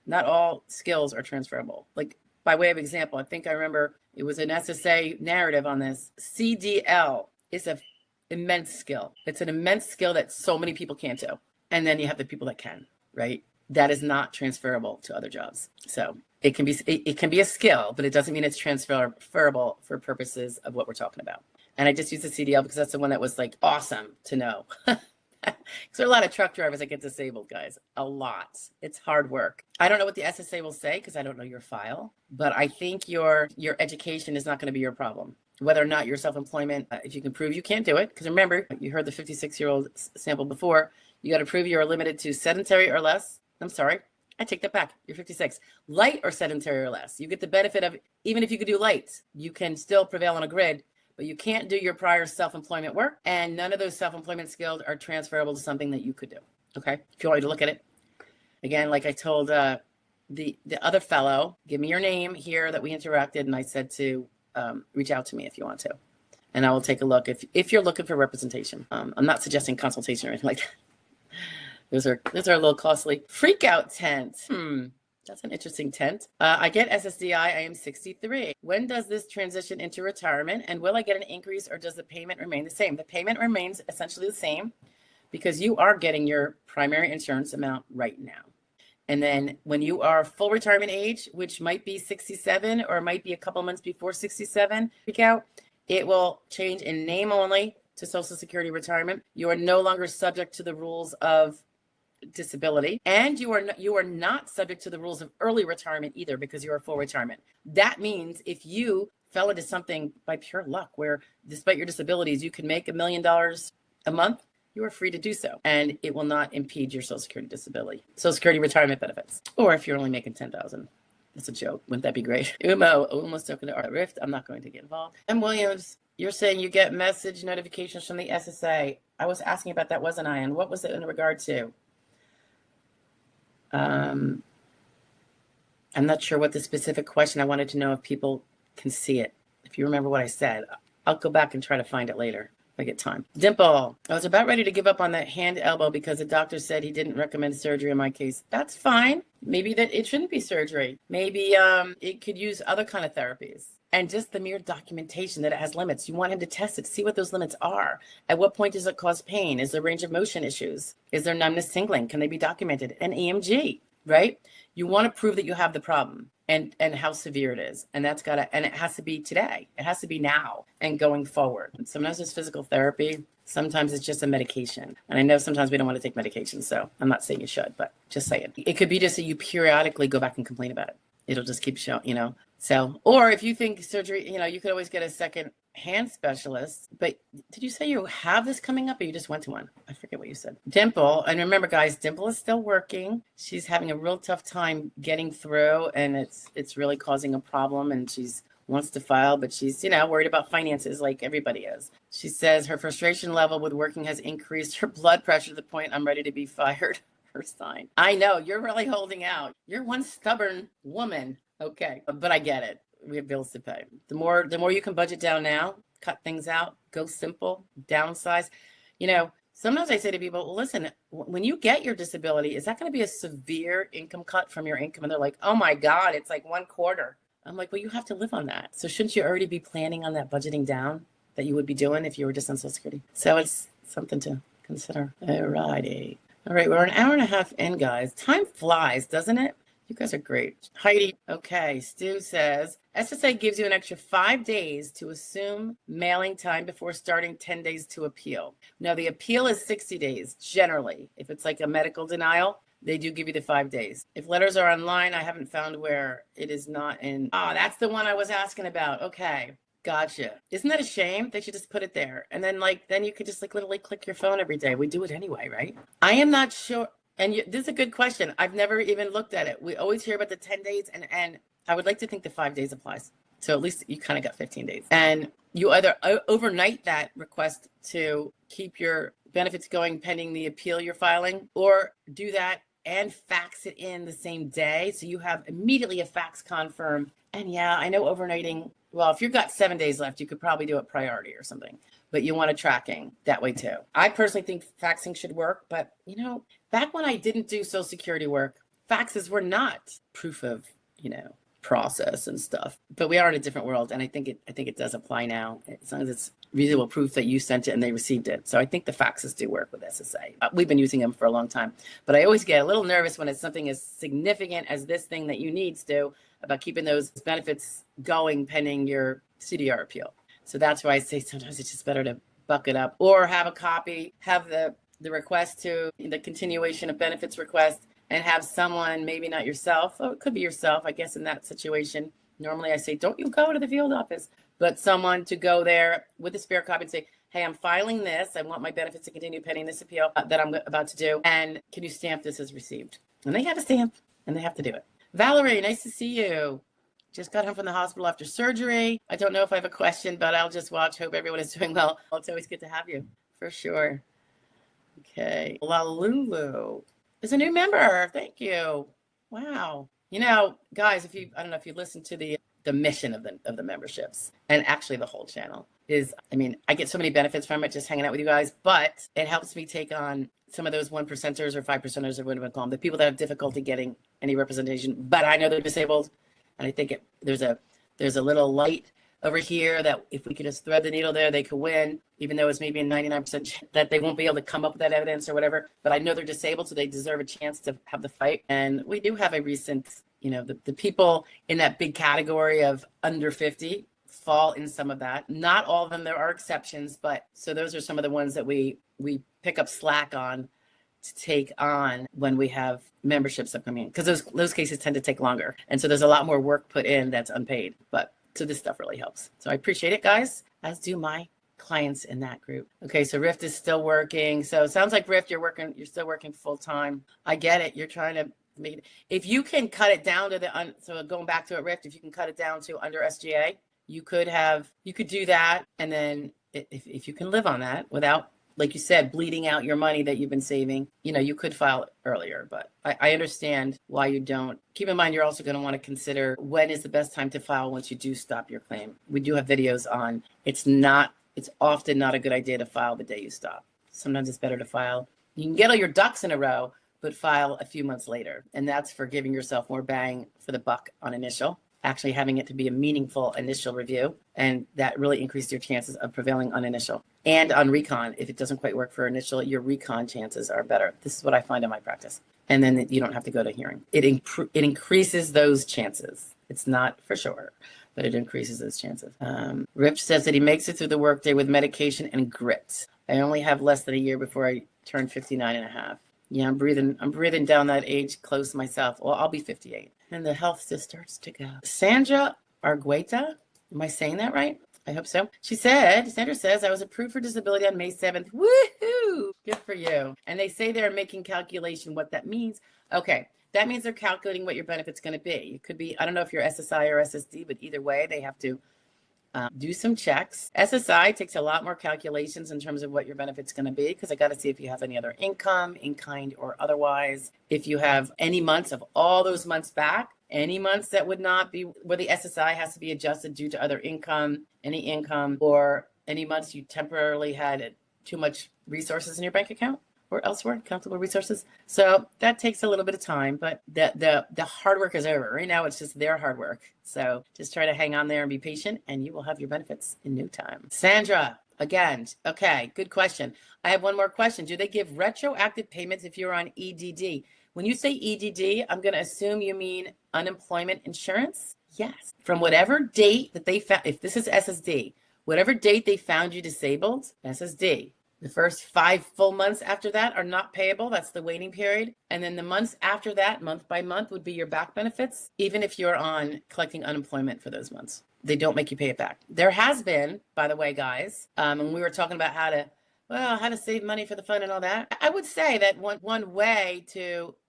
Not all skills are transferable. Like, by way of example, I think I remember it was an SSA narrative on this. CDL is an immense skill. It's an immense skill that so many people can't do. And then you have the people that can, right? That is not transferable to other jobs. So it can be a skill, but it doesn't mean it's transferable for purposes of what we're talking about. And I just used the CDL because that's the one that was like awesome to know. Because there are a lot of truck drivers that get disabled, guys. A lot. It's hard work. I don't know what the SSA will say because I don't know your file, but I think your education is not going to be your problem. Whether or not your self-employment, if you can prove you can't do it, because remember, you heard the 56-year-old sample before, you got to prove you're limited to sedentary or less. I'm sorry, I take that back. You're 56. Light or sedentary or less. You get the benefit of, even if you could do light, you can still prevail on a grid, but you can't do your prior self-employment work, and none of those self-employment skills are transferable to something that you could do. Okay, if you want me to look at it. Again, like I told the other fellow, give me your name here that we interacted, and I said to reach out to me if you want to, and I will take a look if you're looking for representation. I'm not suggesting consultation or anything like that. Those are a little costly. Freak out tent. That's an interesting tent. I get SSDI. I am 63. When does this transition into retirement? And will I get an increase or does the payment remain the same? The payment remains essentially the same because you are getting your primary insurance amount right now. And then when you are full retirement age, which might be 67 or might be a couple months before 67, freak out. It will change in name only to Social Security retirement. You are no longer subject to the rules of disability, and you are not subject to the rules of early retirement either, because you're a full retirement. That means if you fell into something by pure luck where despite your disabilities you can make $1 million a month, you are free to do so, and it will not impede your Social Security retirement benefits. Or if you're only making 10,000. That's a joke. Wouldn't that be great? Almost talking to our Rift. I'm not going to get involved. And Williams, you're saying you get message notifications from the SSA. I was asking about that, wasn't I? And what was it in regard to? I'm not sure what the specific question. I wanted to know if people can see it. If you remember what I said, I'll go back and try to find it later if I get time. Dimple, I was about ready to give up on that hand elbow because the doctor said he didn't recommend surgery in my case. That's fine. Maybe that it shouldn't be surgery. Maybe it could use other kind of therapies. And just the mere documentation that it has limits. You want him to test it, see what those limits are. At what point does it cause pain? Is there range of motion issues? Is there numbness, tingling? Can they be documented? An EMG, right? You want to prove that you have the problem and how severe it is. And and it has to be today. It has to be now and going forward. And sometimes it's physical therapy. Sometimes it's just a medication. And I know sometimes we don't want to take medication, so I'm not saying you should, but just saying. It could be just that you periodically go back and complain about it. It'll just keep showing, So, or if you think surgery, you could always get a second hand specialist. But did you say you have this coming up or you just went to one? I forget what you said. Dimple, and remember guys, Dimple is still working. She's having a real tough time getting through, and it's really causing a problem, and she's wants to file, but she's, worried about finances like everybody is. She says her frustration level with working has increased her blood pressure to the point I'm ready to be fired. Her sign. I know, you're really holding out. You're one stubborn woman. Okay, but I get it. We have bills to pay. The more you can budget down now, cut things out, go simple, downsize. Sometimes I say to people, well, listen, when you get your disability, is that going to be a severe income cut from your income? And they're like, oh my God, it's like 1/4. I'm like, well, you have to live on that. So shouldn't you already be planning on that budgeting down that you would be doing if you were just on Social Security? So it's something to consider. Alrighty. All right, we're an hour and a half in, guys. Time flies, doesn't it? You guys are great. Heidi, okay. Stu says, SSA gives you an extra 5 days to assume mailing time before starting 10 days to appeal. Now, the appeal is 60 days, generally. If it's like a medical denial, they do give you the 5 days. If letters are online, I haven't found where it is not in. Oh, that's the one I was asking about. Okay. Gotcha. Isn't that a shame? They should just put it there. And then then you could just literally click your phone every day. We do it anyway, right? I am not sure. And this is a good question. I've never even looked at it. We always hear about the 10 days and I would like to think the 5 days applies. So at least you kind of got 15 days. And you either overnight that request to keep your benefits going pending the appeal you're filing, or do that and fax it in the same day. So you have immediately a fax confirm. And yeah, I know overnighting, well, if you've got 7 days left, you could probably do it priority or something, but you want a tracking that way too. I personally think faxing should work, but back when I didn't do Social Security work, faxes were not proof of, process and stuff, but we are in a different world. And I think it does apply now, as long as it's reasonable proof that you sent it and they received it. So I think the faxes do work with SSA. We've been using them for a long time, but I always get a little nervous when it's something as significant as this thing that you need to do about keeping those benefits going pending your CDR appeal. So that's why I say sometimes it's just better to buck it up or have a copy, have the request to the continuation of benefits request, and have someone, maybe not yourself, oh, it could be yourself, I guess in that situation. Normally I say, don't you go to the field office, but someone to go there with a spare copy and say, hey, I'm filing this. I want my benefits to continue pending this appeal that I'm about to do. And can you stamp this as received? And they have a stamp and they have to do it. Valerie, nice to see you. Just got home from the hospital after surgery. I don't know if I have a question, but I'll just watch. Hope everyone is doing well. It's always good to have you, for sure. Okay. La Lulu is a new member. Thank you. Wow. Guys, I don't know if you listen to the mission of the memberships, and actually the whole channel is, I get so many benefits from it just hanging out with you guys, but it helps me take on some of those 1%ers or 5%ers or whatever you call them, the people that have difficulty getting any representation, but I know they're disabled. And I think there's a little light over here that if we could just thread the needle there, they could win, even though it's maybe a 99% that they won't be able to come up with that evidence or whatever. But I know they're disabled, so they deserve a chance to have the fight. And we do have a recent, the people in that big category of under 50 fall in some of that. Not all of them, there are exceptions, but so those are some of the ones that we pick up slack on to take on when we have memberships upcoming, because those cases tend to take longer. And so there's a lot more work put in that's unpaid. But so this stuff really helps. So I appreciate it, guys, as do my clients in that group. Okay, so Rift is still working. So it sounds like Rift, you're still working full time. I get it. You're trying to make it. If you can cut it down to so going back to it, Rift, if you can cut it down to under SGA, you could do that. And then if you can live on that without, like you said, bleeding out your money that you've been saving, you could file earlier. But I understand why you don't. Keep in mind, you're also going to want to consider when is the best time to file once you do stop your claim. We do have videos on it's often not a good idea to file the day you stop. Sometimes it's better to file. You can get all your ducks in a row, but file a few months later. And that's for giving yourself more bang for the buck on initial, actually having it to be a meaningful initial review. And that really increases your chances of prevailing on initial. And on recon, if it doesn't quite work for initial, your recon chances are better. This is what I find in my practice. And then you don't have to go to hearing. It increases those chances. It's not for sure, but it increases those chances. Rich says that he makes it through the workday with medication and grit. I only have less than a year before I turn 59 and a half. Yeah, I'm breathing down that age close myself. Well, I'll be 58. And the health just starts to go. Sandra Argueta, am I saying that right? I hope so. Sandra says, I was approved for disability on May 7th. Woohoo! Good for you. And they say they're making calculation what that means. Okay, that means they're calculating what your benefit's going to be. It could be, I don't know if you're SSI or SSD, but either way, they have to do some checks. SSI takes a lot more calculations in terms of what your benefit's going to be, because I got to see if you have any other income, in kind or otherwise. If you have any months of all those months back, any months that would not be where the SSI has to be adjusted due to other income, any income, or any months you temporarily had too much resources in your bank account or elsewhere, countable resources. So that takes a little bit of time, but the hard work is over. Right now, it's just their hard work. So just try to hang on there and be patient, and you will have your benefits in no time. Sandra, again, okay, good question. I have one more question. Do they give retroactive payments if you're on EDD? When you say EDD, I'm going to assume you mean unemployment insurance. Yes. From whatever date that they found, if this is SSD, whatever date they found you disabled, SSD. The first 5 full months after that are not payable. That's the waiting period. And then the months after that, month by month, would be your back benefits, even if you're on collecting unemployment for those months. They don't make you pay it back. There has been, by the way, guys, and we were talking about how to save money for the fund and all that. I would say that one way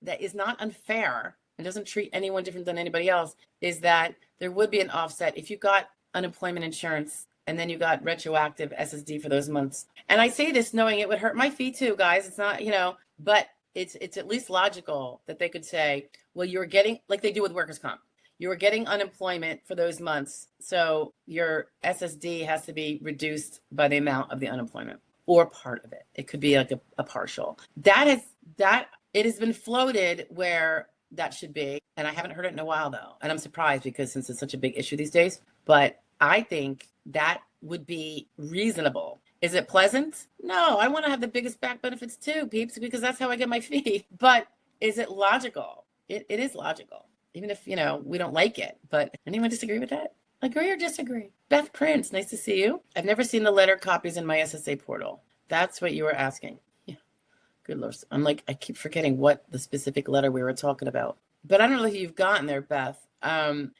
that is not unfair and doesn't treat anyone different than anybody else is that there would be an offset if you got unemployment insurance and then you got retroactive SSD for those months. And I say this knowing it would hurt my fee too, guys. It's not, but it's at least logical that they could say, well, you're getting, like they do with workers' comp, you were getting unemployment for those months. So your SSD has to be reduced by the amount of the unemployment or part of it. It could be like a partial. It has been floated where that should be. And I haven't heard it in a while though. And I'm surprised because since it's such a big issue these days, but I think that would be reasonable. Is it pleasant? No, I want to have the biggest back benefits too, peeps, because that's how I get my fee. But is it logical? It is logical, even if, we don't like it. But anyone disagree with that? Agree or disagree? Beth Prince, nice to see you. I've never seen the letter copies in my SSA portal. That's what you were asking. Yeah, good Lord. I keep forgetting what the specific letter we were talking about. But I don't know if you've gotten there, Beth.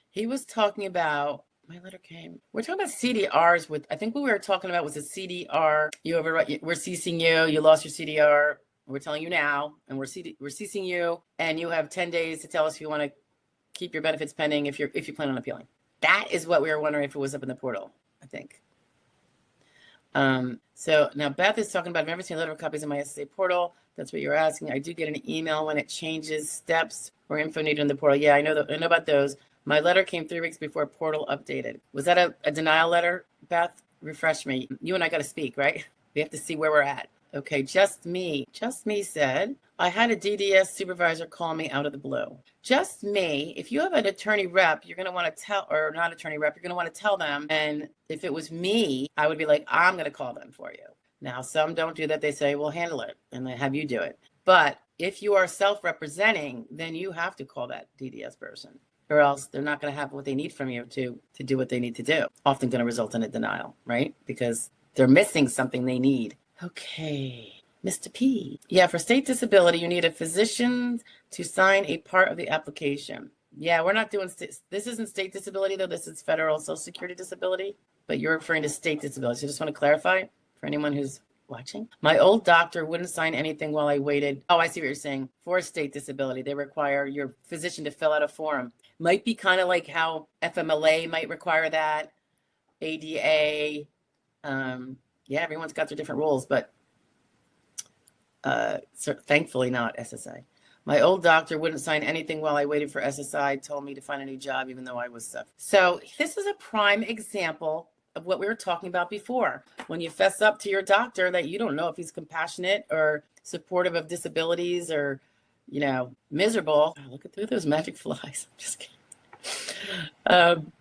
He was talking about, my letter came. We're talking about CDRs I think what we were talking about was a CDR. We're ceasing you. You lost your CDR. We're telling you now, and we're ceasing you, and you have 10 days to tell us if you want to keep your benefits pending if you plan on appealing. That is what we were wondering if it was up in the portal, I think. So now Beth is talking about, I've never seen letter copies in my SSA portal. That's what you're asking. I do get an email when it changes steps or info needed in the portal. Yeah, I know about those. My letter came 3 weeks before portal updated. Was that a denial letter, Beth? Refresh me. You and I got to speak, right? We have to see where we're at. Okay, Just Me said, I had a DDS supervisor call me out of the blue. Just Me, if you have an attorney rep, you're going to want to tell, or not attorney rep, you're going to want to tell them. And if it was me, I would be like, I'm going to call them for you. Now, some don't do that. They say, we'll handle it, and they have you do it. But if you are self-representing, then you have to call that DDS person. or else they're not going to have what they need from you to do what they need to do. Often going to result in a denial, right? Because they're missing something they need. Okay. Mr. P. Yeah, for state disability, you need a physician to sign a part of the application. Yeah, we're not doing, this isn't state disability though, this is federal Social Security disability, but you're referring to state disability. So I just want to clarify for anyone who's watching. My old doctor wouldn't sign anything while I waited. Oh, I see what you're saying. For state disability, they require your physician to fill out a form. Might be kind of like how FMLA might require that, ADA. Yeah, everyone's got their different rules, but thankfully not SSI. My old doctor wouldn't sign anything while I waited for SSI, told me to find a new job even though I was sick. So this is a prime example of what we were talking about before. When you fess up to your doctor that you don't know if he's compassionate or supportive of disabilities or, miserable. Oh, look at through those magic flies. I'm just kidding.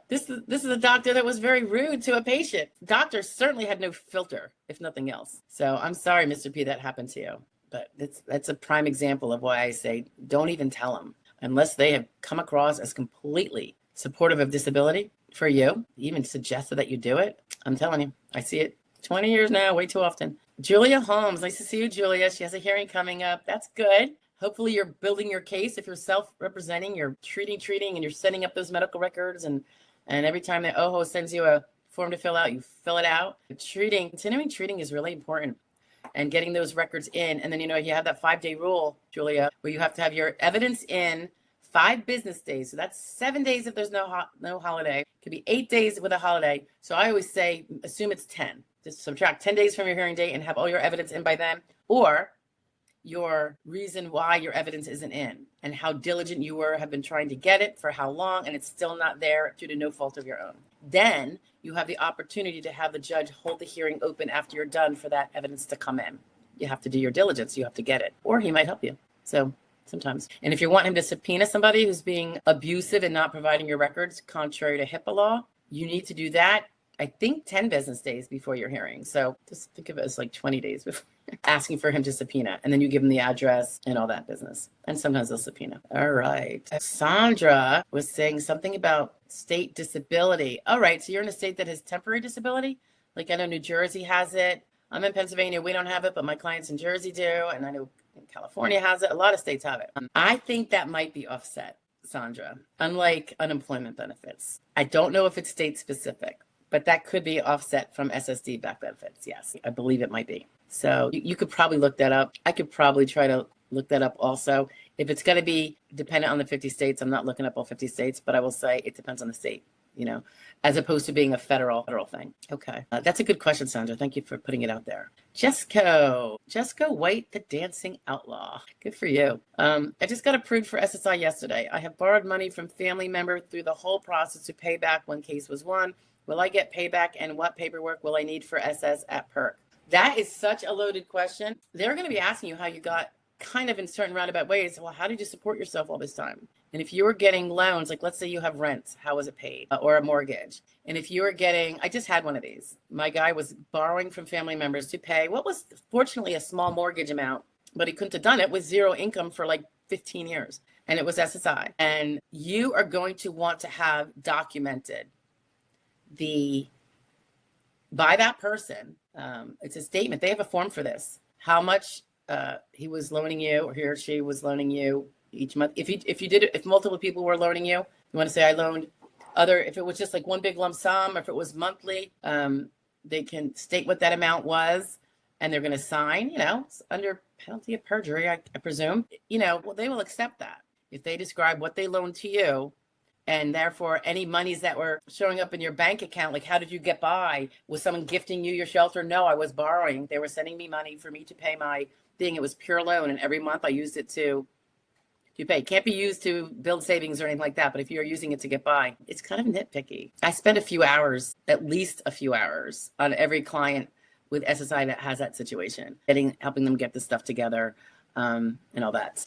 This is a doctor that was very rude to a patient. Doctor certainly had no filter, if nothing else. So I'm sorry, Mr. P, that happened to you. But that's a prime example of why I say don't even tell them unless they have come across as completely supportive of disability for you, even suggested that you do it. I'm telling you, I see it 20 years now, way too often. Julia Holmes, nice to see you, Julia. She has a hearing coming up. That's good. Hopefully you're building your case. If you're self-representing, you're treating, and you're setting up those medical records. And every time that OHO sends you a form to fill out, you fill it out. Continuing treating is really important. And getting those records in. And then, you have that 5-day rule, Julia, where you have to have your evidence in 5 business days. So that's 7 days if there's no holiday. It could be 8 days with a holiday. So I always say, assume it's 10. Just subtract 10 days from your hearing date and have all your evidence in by then. Or your reason why your evidence isn't in and how diligent you have been trying to get it for how long, and it's still not there due to no fault of your own. Then you have the opportunity to have the judge hold the hearing open after you're done for that evidence to come in. You have to do your diligence. You have to get it, or he might help you. So sometimes. And if you want him to subpoena somebody who's being abusive and not providing your records contrary to HIPAA law, you need to do that, I think, 10 business days before your hearing. So just think of it as like 20 days before asking for him to subpoena. And then you give him the address and all that business. And sometimes they'll subpoena. All right. Sandra was saying something about state disability. All right. So you're in a state that has temporary disability? Like I know New Jersey has it. I'm in Pennsylvania. We don't have it, but my clients in Jersey do. And I know California has it. A lot of states have it. I think that might be offset, Sandra, unlike unemployment benefits. I don't know if it's state specific, but that could be offset from SSD back benefits. Yes, I believe it might be. So you could probably look that up. I could probably try to look that up also. If it's going to be dependent on the 50 states, I'm not looking up all 50 states, but I will say it depends on the state, as opposed to being a federal thing. Okay. That's a good question, Sandra. Thank you for putting it out there. Jessica White, the dancing outlaw. Good for you. I just got approved for SSI yesterday. I have borrowed money from family member through the whole process to pay back when case was won. Will I get payback, and what paperwork will I need for SS at PERC? That is such a loaded question. They're going to be asking you how you got kind of in certain roundabout ways. Well, how did you support yourself all this time? And if you were getting loans, like let's say you have rent, how was it paid? Or a mortgage. And if you were getting, I just had one of these. My guy was borrowing from family members to pay what was fortunately a small mortgage amount, but he couldn't have done it with zero income for like 15 years. And it was SSI. And you are going to want to have documented by that person, it's a statement. They have a form for this. How much he was loaning you, or he or she was loaning you each month. If multiple people were loaning you, you want to say I loaned if it was just like one big lump sum, or if it was monthly, they can state what that amount was, and they're going to sign, it's under penalty of perjury, I presume, well, they will accept that. If they describe what they loaned to you, and therefore any monies that were showing up in your bank account, like how did you get by? Was someone gifting you your shelter? No, I was borrowing. They were sending me money for me to pay my thing. It was pure loan. And every month I used it to pay. It can't be used to build savings or anything like that. But if you're using it to get by, it's kind of nitpicky. I spend at least a few hours on every client with SSI that has that situation, helping them get this stuff together and all that.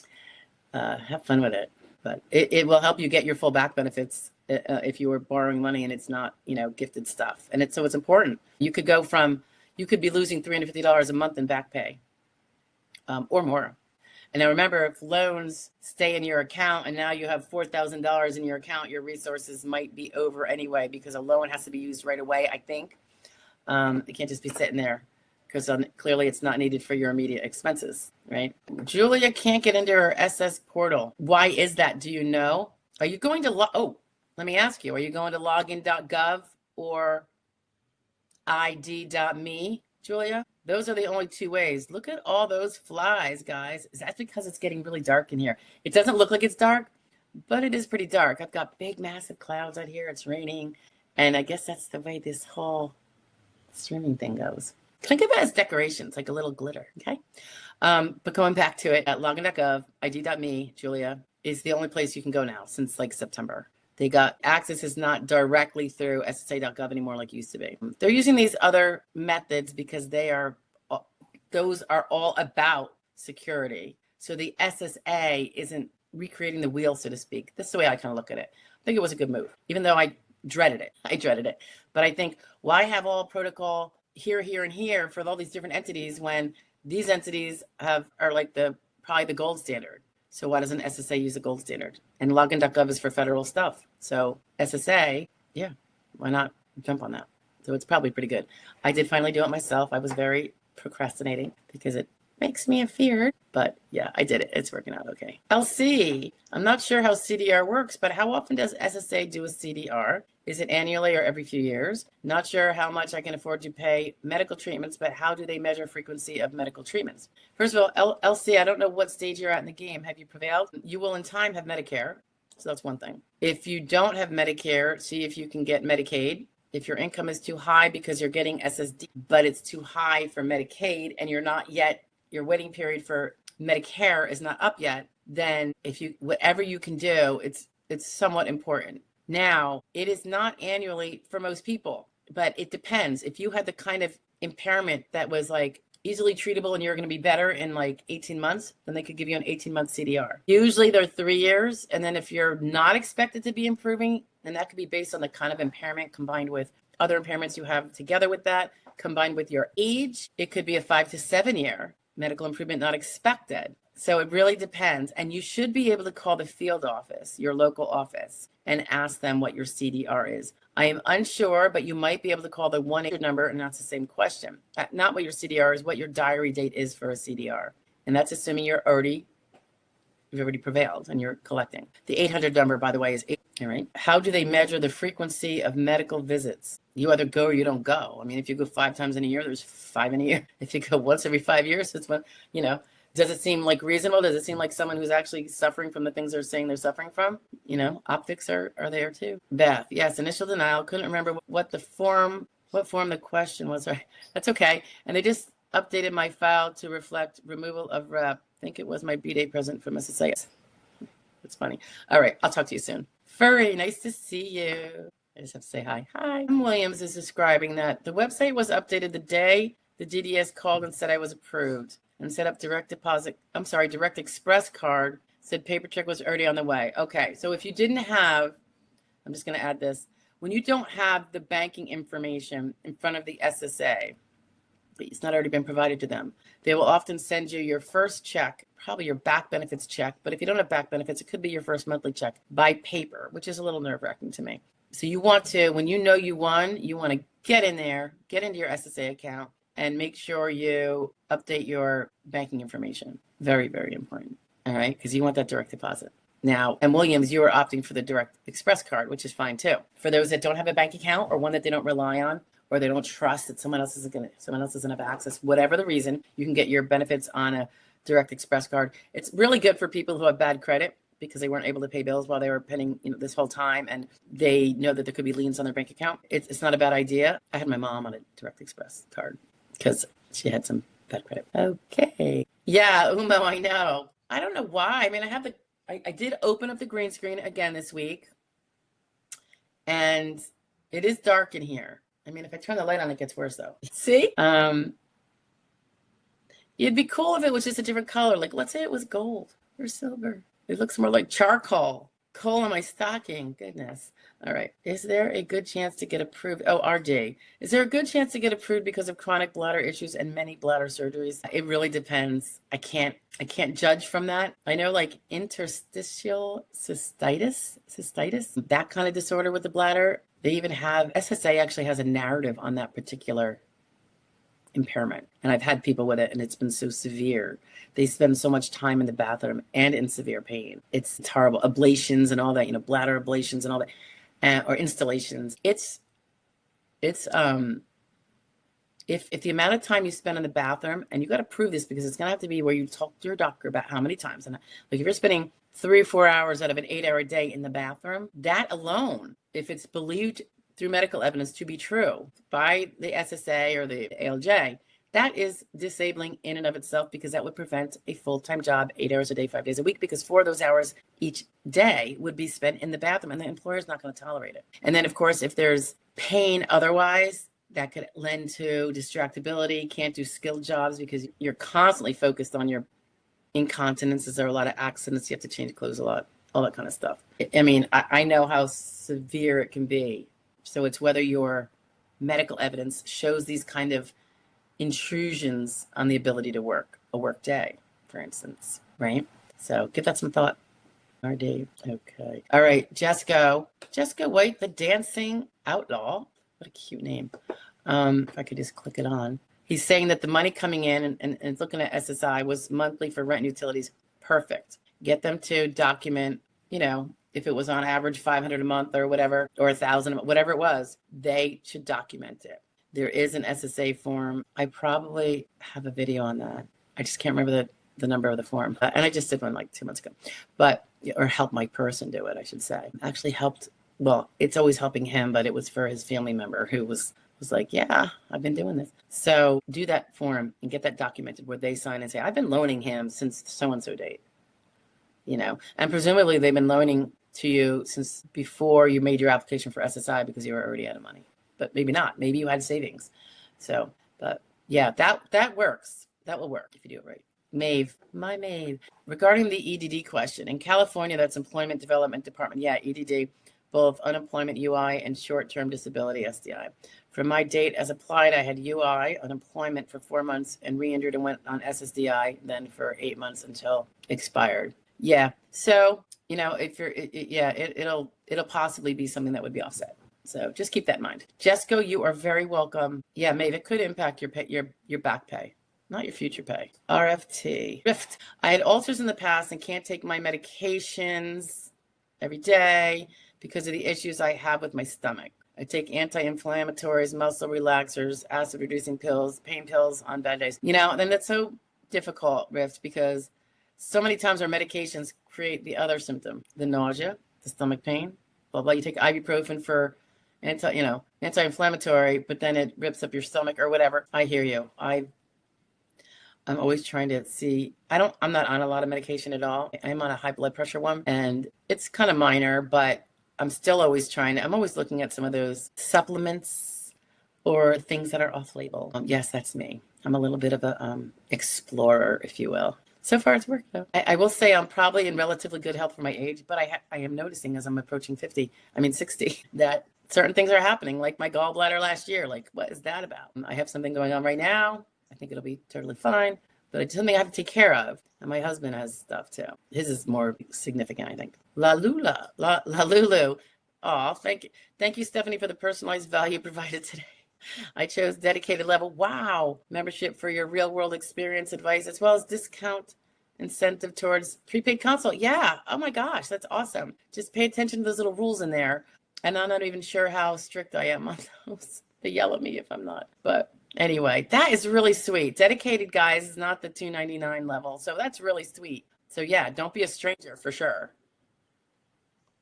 Have fun with it. But it will help you get your full back benefits if you were borrowing money and it's not, gifted stuff. And so it's important. You could be losing $350 a month in back pay or more. And now remember, if loans stay in your account and now you have $4,000 in your account, your resources might be over anyway because a loan has to be used right away, I think. It can't just be sitting there because clearly it's not needed for your immediate expenses, right? Julia can't get into her SS portal. Why is that? Do you know? Are you going to let me ask you, are you going to login.gov or id.me, Julia? Those are the only two ways. Look at all those flies, guys. Is that because it's getting really dark in here? It doesn't look like it's dark, but it is pretty dark. I've got big, massive clouds out here. It's raining. And I guess that's the way this whole streaming thing goes. Think of it as decorations, like a little glitter, okay? But going back to it, at login.gov, id.me, Julia, is the only place you can go now since like September. They got access is not directly through SSA.gov anymore like it used to be. They're using these other methods because those are all about security. So the SSA isn't recreating the wheel, so to speak. That's the way I kind of look at it. I think it was a good move, even though I dreaded it. But I think, why have all protocol here, and here for all these different entities when these entities are like probably the gold standard? So why doesn't SSA use the gold standard? And login.gov is for federal stuff. So SSA, yeah, why not jump on that? So it's probably pretty good. I did finally do it myself. I was very procrastinating because it makes me afeared. But yeah, I did it. It's working out okay. LC, I'm not sure how CDR works, but how often does SSA do a CDR? Is it annually or every few years? Not sure how much I can afford to pay medical treatments, but how do they measure frequency of medical treatments? First of all, LC, I don't know what stage you're at in the game. Have you prevailed? You will in time have Medicare. So that's one thing. If you don't have Medicare, see if you can get Medicaid. If your income is too high because you're getting SSD, but it's too high for Medicaid and you're not yet, your waiting period for Medicare is not up yet, then whatever you can do, it's somewhat important. Now, it is not annually for most people, but it depends. If you had the kind of impairment that was like easily treatable and you're going to be better in like 18 months, then they could give you an 18-month CDR. Usually they're 3 years. And then if you're not expected to be improving, then that could be based on the kind of impairment combined with other impairments you have together with that, combined with your age. It could be a 5 to 7 year medical improvement not expected. So it really depends. And you should be able to call the field office, your local office, and ask them what your CDR is. I am unsure, but you might be able to call the 1-800 number and that's the same question. Not what your CDR is, what your diary date is for a CDR. And that's assuming you've already prevailed and you're collecting. The 800 number, by the way, is 8. All right. How do they measure the frequency of medical visits? You either go or you don't go. I mean, if you go 5 times in a year, there's 5 in a year. If you go once every 5 years, it's one, Does it seem like reasonable? Does it seem like someone who's actually suffering from the things they're saying they're suffering from? Optics are there too. Beth, yes, initial denial. Couldn't remember what form the question was. Right. That's okay. And they just updated my file to reflect removal of rep. I think it was my B-Day present from SSA. That's funny. All right. I'll talk to you soon. Furry, nice to see you. I just have to say hi. Hi. Williams is describing that the website was updated the day the DDS called and said I was approved and set up direct express card, said paper check was already on the way. Okay, so if you didn't have, I'm just going to add this, when you don't have the banking information in front of the SSA, it's not already been provided to them, they will often send you your first check, probably your back benefits check, but if you don't have back benefits, it could be your first monthly check by paper, which is a little nerve-wracking to me. So you want to, when you know you won, you want to get in there, get into your SSA account, and make sure you update your banking information. Very, very important. All right, because you want that direct deposit. Now, and Williams, you are opting for the direct express card, which is fine too. For those that don't have a bank account or one that they don't rely on, or they don't trust that someone else doesn't have access, whatever the reason, you can get your benefits on a direct express card. It's really good for people who have bad credit because they weren't able to pay bills while they were pending, this whole time, and they know that there could be liens on their bank account. It's not a bad idea. I had my mom on a direct express card because she had some bad credit. Okay. Yeah, Umo, I know. I don't know why. I mean, I did open up the green screen again this week, and it is dark in here. I mean, if I turn the light on, it gets worse though. See? It'd be cool if it was just a different color. Like, let's say it was gold or silver. It looks more like charcoal. Coal on my stocking. Goodness. All right. Is there a good chance to get approved? Oh, RJ. Is there a good chance to get approved because of chronic bladder issues and many bladder surgeries? It really depends. I can't judge from that. I know like interstitial cystitis, that kind of disorder with the bladder. They even have, SSA actually has a narrative on that particular impairment. And I've had people with it and it's been so severe. They spend so much time in the bathroom and in severe pain. It's horrible. Ablations and all that, bladder ablations and all that, or installations. If the amount of time you spend in the bathroom, and you got to prove this because it's going to have to be where you talk to your doctor about how many times. And like if you're spending 3 or 4 hours out of an 8-hour day in the bathroom, that alone, if it's believed through medical evidence to be true by the SSA or the ALJ, that is disabling in and of itself, because that would prevent a full-time job, 8 hours a day, 5 days a week, because 4 of those hours each day would be spent in the bathroom, and the employer is not going to tolerate it. And then, of course, if there's pain otherwise, that could lend to distractibility, can't do skilled jobs because you're constantly focused on your incontinences. There are a lot of accidents. You have to change clothes a lot, all that kind of stuff. I mean, I know how severe it can be. So it's whether your medical evidence shows these kind of intrusions on the ability to work a work day, for instance, right? So give that some thought. RD. Okay. All right. Jessica White, the dancing outlaw. What a cute name. If I could just click it on. He's saying that the money coming in and looking at SSI was monthly for rent and utilities. Perfect. Get them to document, if it was on average 500 a month or whatever, or 1,000, whatever it was, they should document it. There is an SSA form. I probably have a video on that. I just can't remember the number of the form. And I just did one like 2 months ago, or helped my person do it, I should say. Actually helped. Well, it's always helping him, but it was for his family member who was like, yeah, I've been doing this. So do that form and get that documented where they sign and say, I've been loaning him since so-and-so date, and presumably they've been loaning to you since before you made your application for SSI because you were already out of money, but maybe not. Maybe you had savings. So, but yeah, that works. That will work if you do it right. Maeve, my Maeve, regarding the EDD question in California, that's Employment Development Department. Yeah, EDD, both unemployment UI and short-term disability SDI. From my date as applied, I had UI, unemployment, for 4 months and re-injured and went on SSDI then for 8 months until expired. Yeah. So, if you're, it'll possibly be something that would be offset. So just keep that in mind. Jessica, you are very welcome. Yeah, Maeve, it could impact your back pay, not your future pay. RFT. Rift. I had ulcers in the past and can't take my medications every day because of the issues I have with my stomach. I take anti-inflammatories, muscle relaxers, acid-reducing pills, pain pills on bad days. Then that's so difficult, Rift, because so many times our medications create the other symptom, the nausea, the stomach pain, blah, blah. You take ibuprofen for anti-inflammatory, but then it rips up your stomach or whatever. I hear you. I'm always trying to see. I'm not on a lot of medication at all. I'm on a high blood pressure one, and it's kind of minor, but I'm still always I'm always looking at some of those supplements or things that are off-label. Yes, that's me. I'm a little bit of a explorer, if you will. So far, it's worked, though. I will say I'm probably in relatively good health for my age, but I am noticing as I'm approaching 60, that certain things are happening, like my gallbladder last year. Like, what is that about? I have something going on right now. I think it'll be totally fine, but it's something I have to take care of. And my husband has stuff, too. His is more significant, I think. La Lulu. Oh, thank you, Stephanie, for the personalized value provided today. I chose dedicated level. Wow. Membership for your real world experience advice, as well as discount incentive towards prepaid consult. Yeah. Oh my gosh. That's awesome. Just pay attention to those little rules in there. And I'm not even sure how strict I am on those. They yell at me if I'm not. But anyway, that is really sweet. Dedicated, guys, is not the $2.99 level. So that's really sweet. So yeah, don't be a stranger for sure.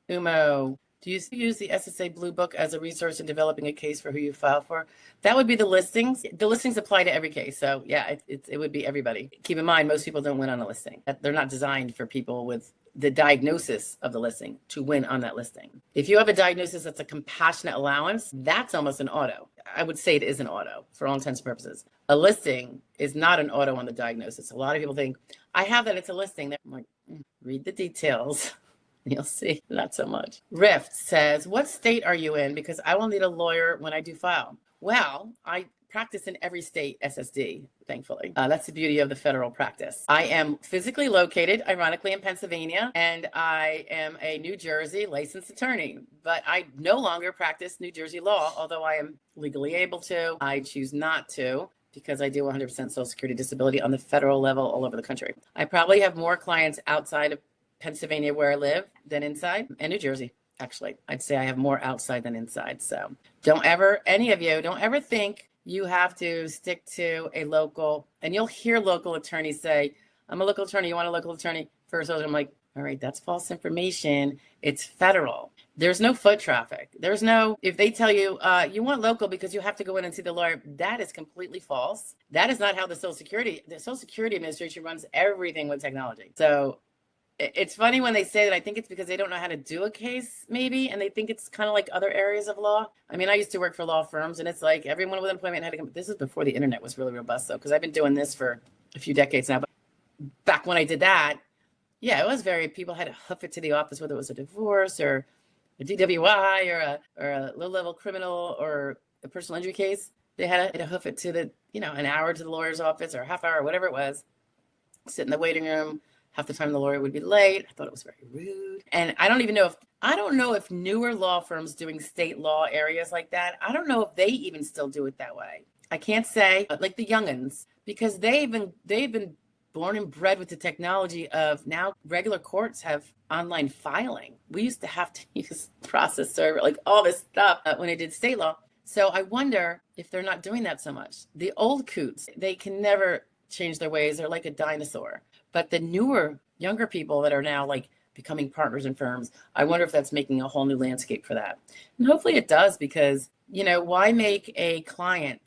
Umo. Do you use the SSA Blue Book as a resource in developing a case for who you file for? That would be the listings. The listings apply to every case. So yeah, it would be everybody. Keep in mind, most people don't win on a listing. They're not designed for people with the diagnosis of the listing to win on that listing. If you have a diagnosis that's a compassionate allowance, that's almost an auto. I would say it is an auto for all intents and purposes. A listing is not an auto on the diagnosis. A lot of people think, I have that, it's a listing. I'm like, read the details. You'll see, not so much. Rift says, what state are you in? Because I will need a lawyer when I do file. Well, I practice in every state SSD, thankfully. That's the beauty of the federal practice. I am physically located, ironically, in Pennsylvania, and I am a New Jersey licensed attorney, but I no longer practice New Jersey law, although I am legally able to. I choose not to because I do 100% Social Security disability on the federal level all over the country. I probably have more clients outside of Pennsylvania where I live than inside, and New Jersey. Actually, I'd say I have more outside than inside. So don't ever, any of you, don't ever think you have to stick to a local, and you'll hear local attorneys say, I'm a local attorney, you want a local attorney? First, I'm like, all right, that's false information. It's federal. There's no foot traffic. There's no, if they tell you, you want local because you have to go in and see the lawyer, that is completely false. That is not how the Social Security Administration runs everything with technology. So it's funny when they say that. I think it's because they don't know how to do a case, maybe, and they think it's kind of like other areas of law. I mean, I used to work for law firms, and it's like everyone with employment had to come. This is before the internet was really robust, though, because I've been doing this for a few decades now. But back when I did that, yeah, it was people had to hoof it to the office, whether it was a divorce or a DWI or a low-level criminal or a personal injury case. They had to hoof it to the, an hour to the lawyer's office or a half hour, whatever it was, sit in the waiting room. Half the time the lawyer would be late. I thought it was very rude. And I don't know if newer law firms doing state law areas like that, I don't know if they even still do it that way. I can't say, like the youngins, because they've been born and bred with the technology of now regular courts have online filing. We used to have to use process server, like all this stuff when I did state law. So I wonder if they're not doing that so much. The old coots, they can never change their ways. They're like a dinosaur. But the newer, younger people that are now like becoming partners in firms, I wonder if that's making a whole new landscape for that. And hopefully it does, because, why make a client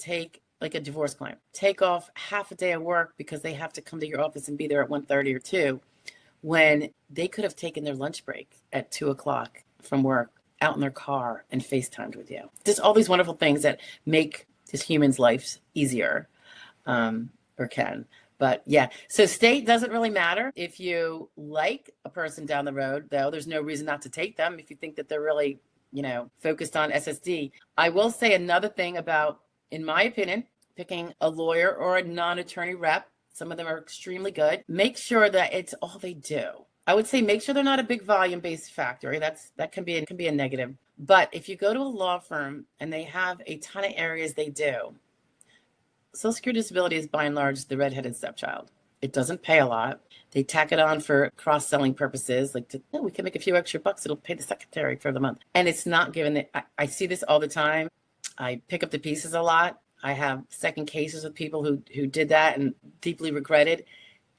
like a divorce client, take off half a day of work because they have to come to your office and be there at 1:30 or 2, when they could have taken their lunch break at 2:00 from work out in their car and FaceTimed with you. Just all these wonderful things that make this human's life easier, or can. But yeah, so state doesn't really matter. If you like a person down the road, though, there's no reason not to take them if you think that they're really, focused on SSD. I will say another thing about, in my opinion, picking a lawyer or a non-attorney rep. Some of them are extremely good. Make sure that it's all they do. I would say make sure they're not a big volume-based factory. That can be a negative. But if you go to a law firm and they have a ton of areas they do, Social Security disability is by and large the redheaded stepchild. It doesn't pay a lot. They tack it on for cross-selling purposes, like we can make a few extra bucks. It'll pay the secretary for the month. And it's not given it. I see this all the time. I pick up the pieces a lot. I have second cases with people who did that and deeply regretted.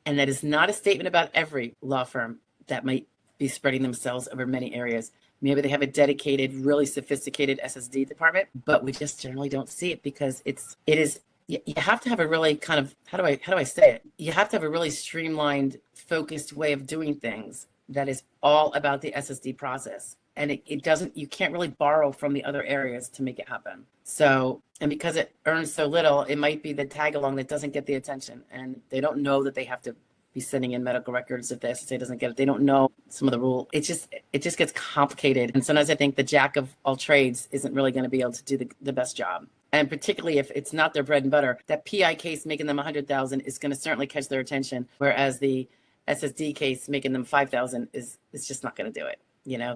And that is not a statement about every law firm that might be spreading themselves over many areas. Maybe they have a dedicated, really sophisticated SSD department, but we just generally don't see it because it is. You have to have a really kind of, how do I say it? You have to have a really streamlined, focused way of doing things that is all about the SSD process. And you can't really borrow from the other areas to make it happen. So, and because it earns so little, it might be the tag along that doesn't get the attention. And they don't know that they have to be sending in medical records if the SSA doesn't get it. They don't know some of the rule. It just gets complicated. And sometimes I think the jack of all trades isn't really going to be able to do the best job. And particularly if it's not their bread and butter, that PI case making them $100,000 is going to certainly catch their attention. Whereas the SSD case making them $5,000 is just not going to do it.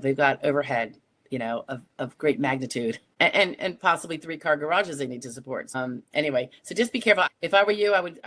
They've got overhead, of great magnitude and possibly 3-car garages they need to support. Anyway, so just be careful. If I were you, I would,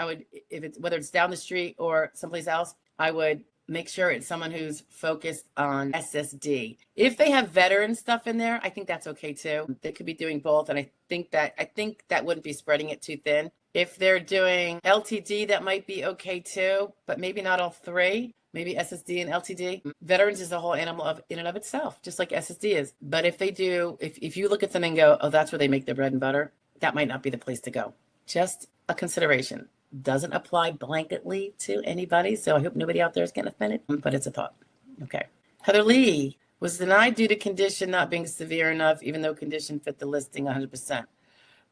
if it's, whether it's down the street or someplace else, I would make sure it's someone who's focused on SSD. If they have veteran stuff in there, I think that's okay too. They could be doing both. And I think that wouldn't be spreading it too thin. If they're doing LTD, that might be okay too, but maybe not all three. Maybe SSD and LTD. Veterans is a whole animal in and of itself, just like SSD is. But if they do, if you look at them and go, oh, that's where they make their bread and butter, that might not be the place to go. Just a consideration. Doesn't apply blanketly to anybody, so I hope nobody out there is getting offended, but it's a thought. Okay. Heather Lee was denied due to condition not being severe enough, even though condition fit the listing 100%.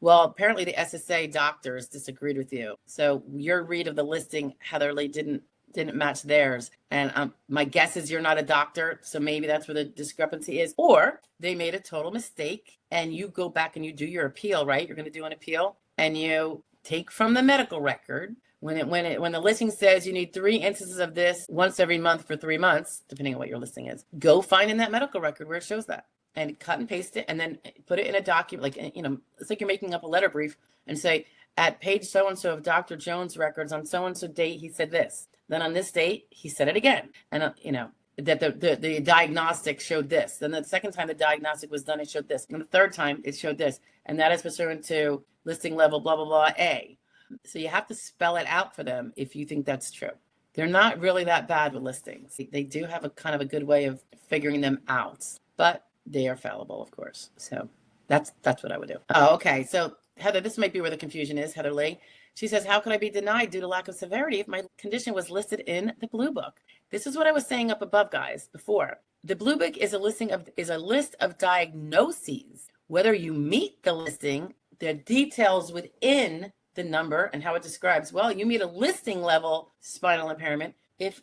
Well, apparently the SSA doctors disagreed with you. So your read of the listing, Heather Lee, didn't didn't match theirs. And my guess is you're not a doctor, so maybe that's where the discrepancy is. Or they made a total mistake, and you go back and you do your appeal, right? You're going to do an appeal, and you take from the medical record when the listing says you need 3 instances of this once every month for 3 months, depending on what your listing is. Go find in that medical record where it shows that, and cut and paste it, and then put it in a document. Like, it's like you're making up a letter brief and say, at page so and so of Dr. Jones' records on so and so date, he said this. Then on this date, he said it again, and that the diagnostic showed this. Then the second time the diagnostic was done, it showed this. And the third time, it showed this, and that is pursuant to listing level blah blah blah A. So you have to spell it out for them if you think that's true. They're not really that bad with listings. They do have a kind of a good way of figuring them out, but they are fallible, of course. So that's what I would do. Oh, okay. So Heather, this might be where the confusion is. Heather Lee. She says, how could I be denied due to lack of severity if my condition was listed in the Blue Book? This is what I was saying up above, guys, before. The Blue Book is a list of diagnoses. Whether you meet the listing, the details within the number and how it describes, well, you meet a listing level spinal impairment if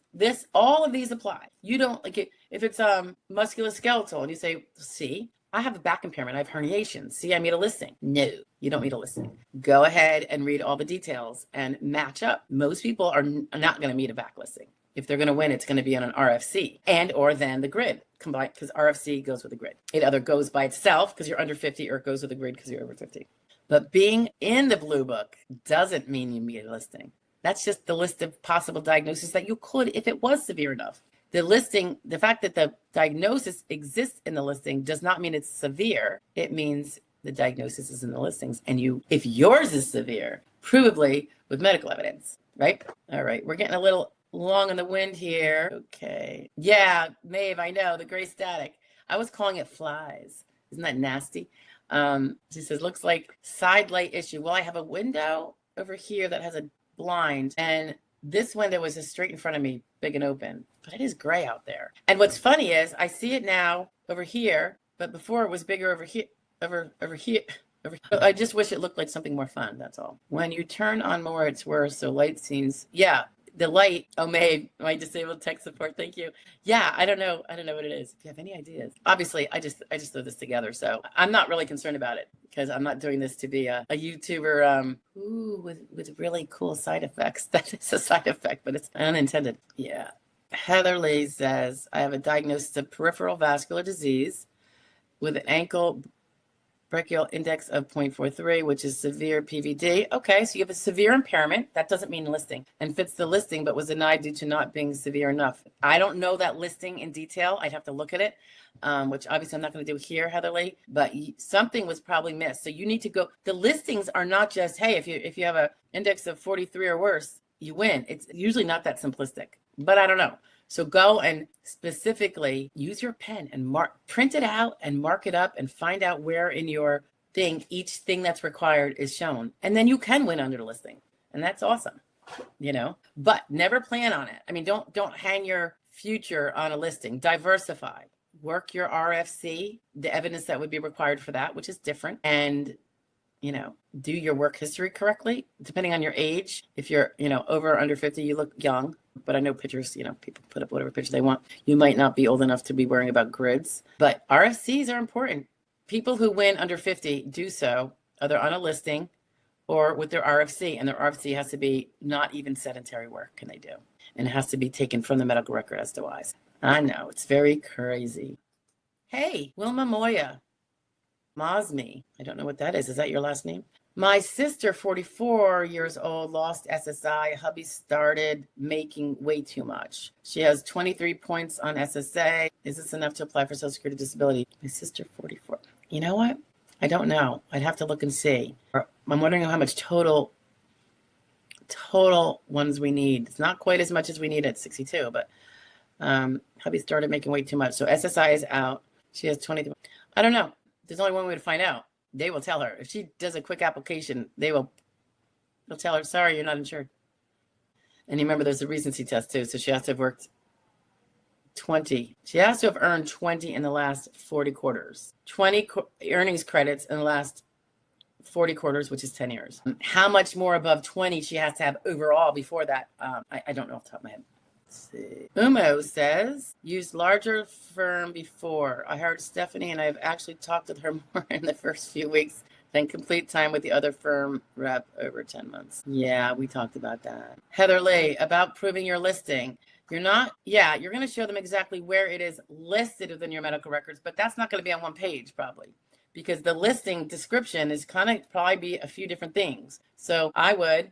all of these apply. You don't, like it, if it's musculoskeletal and you say, see, I have a back impairment, I have herniation. See, I meet a listing. No, you don't meet a listing. Go ahead and read all the details and match up. Most people are not going to meet a back listing. If they're going to win, it's going to be on an RFC and or then the grid combined, because RFC goes with the grid. It either goes by itself because you're under 50 or it goes with the grid because you're over 50. But being in the Blue Book doesn't mean you meet a listing. That's just the list of possible diagnoses that you could if it was severe enough. The listing, the fact that the diagnosis exists in the listing does not mean it's severe. It means the diagnosis is in the listings. And if yours is severe, provably with medical evidence, right? All right, we're getting a little long in the wind here. Okay. Yeah, Maeve, I know, the gray static. I was calling it flies. Isn't that nasty? She says, looks like side light issue. Well, I have a window over here that has a blind, and this window is just straight in front of me, big and open, but it is gray out there. And what's funny is I see it now over here, but before it was bigger over here, over here. I just wish it looked like something more fun. That's all. When you turn on more, it's worse. So light seems, yeah, the light. Oh, May, my disabled tech support. Thank you. Yeah, I don't know what it is. If you have any ideas, obviously, I just throw this together. So I'm not really concerned about it because I'm not doing this to be a YouTuber with really cool side effects. That is a side effect, but it's unintended. Yeah. Heather Lee says, I have a diagnosis of peripheral vascular disease with an ankle brachial index of 0.43, which is severe PVD. Okay, so you have a severe impairment. That doesn't mean listing and fits the listing, but was denied due to not being severe enough. I don't know that listing in detail. I'd have to look at it, which obviously I'm not going to do here, Heather Lee, but something was probably missed. So you need to go. The listings are not just, hey, if you have an index of 43 or worse, you win. It's usually not that simplistic, but I don't know. So go and specifically use your pen and print it out and mark it up and find out where in your thing each thing that's required is shown. And then you can win under the listing. And that's awesome, but never plan on it. I mean, don't hang your future on a listing. Diversify. Work your RFC, the evidence that would be required for that, which is different. And do your work history correctly, depending on your age. If you're, over or under 50, you look young. But I know pictures, people put up whatever picture they want. You might not be old enough to be worrying about grids, but RFCs are important. People who win under 50 do so either on a listing or with their RFC, and their RFC has to be not even sedentary work can they do. And it has to be taken from the medical record as to why. I know, it's very crazy. Hey, Wilma Moya. Mosme. I don't know what that is. Is that your last name? My sister, 44 years old, lost SSI. Hubby started making way too much. She has 23 points on SSA. Is this enough to apply for Social Security disability? My sister, 44. You know what? I don't know. I'd have to look and see. I'm wondering how much total ones we need. It's not quite as much as we need at 62, but hubby started making way too much. So SSI is out. She has 23. I don't know. There's only one way to find out. They will tell her. If she does a quick application, they'll tell her, sorry, you're not insured. And remember, there's a recency test too. So she has to have worked 20. She has to have earned 20 in the last 40 quarters. 20 earnings credits in the last 40 quarters, which is 10 years. How much more above 20 she has to have overall before that? I don't know off the top of my head. Let's see. Umo says, used larger firm before. I heard Stephanie and I've actually talked with her more in the first few weeks than complete time with the other firm rep over 10 months. Yeah, we talked about that. Heather Lee, about proving your listing. You're going to show them exactly where it is listed within your medical records, but that's not going to be on one page probably, because the listing description is kind of probably be a few different things. So I would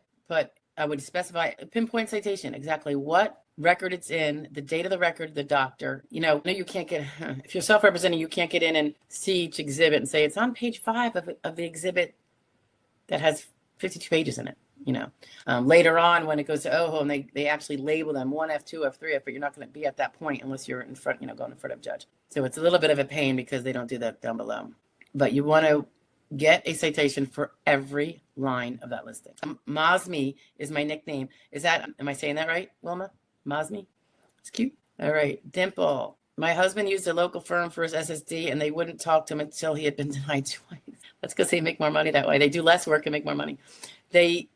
specify a pinpoint citation, exactly what record it's in, the date of the record, the doctor. No, you can't get, if you're self-representing, you can't get in and see each exhibit and say it's on page 5 of the exhibit that has 52 pages in it. Later on when it goes to OHO and they actually label them 1F, 2F, 3F, but you're not going to be at that point unless you're in front, going in front of a judge. So it's a little bit of a pain because they don't do that down below. But you want to get a citation for every line of that listing. Mosme is my nickname. Am I saying that right, Wilma? Mosme? It's cute. All right. Dimple. My husband used a local firm for his SSD and they wouldn't talk to him until he had been denied twice. That's because they make more money that way. They do less work and make more money. They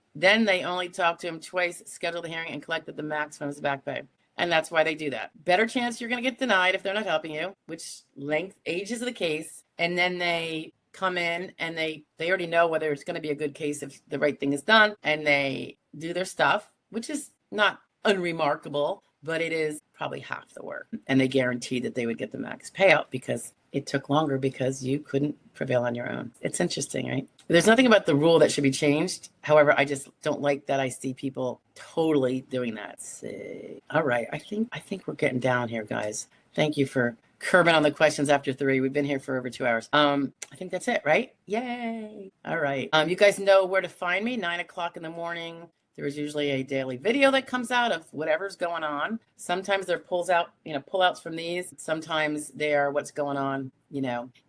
only talked to him twice, scheduled the hearing, and collected the max from his back pay. And that's why they do that. Better chance you're going to get denied if they're not helping you, which ages of the case. And then they come in and they already know whether it's going to be a good case if the right thing is done, and they do their stuff, which is not unremarkable, but it is probably half the work. And they guaranteed that they would get the max payout because it took longer because you couldn't prevail on your own. It's interesting, right? There's nothing about the rule that should be changed. However, I just don't like that I see people totally doing that. All right, I think we're getting down here, guys. Thank you for curbing on the questions after 3. We've been here for over 2 hours. I think that's it, right? Yay. All right. You guys know where to find me. 9 o'clock in the morning. There is usually a daily video that comes out of whatever's going on. Sometimes they're pullouts from these. Sometimes they are what's going on,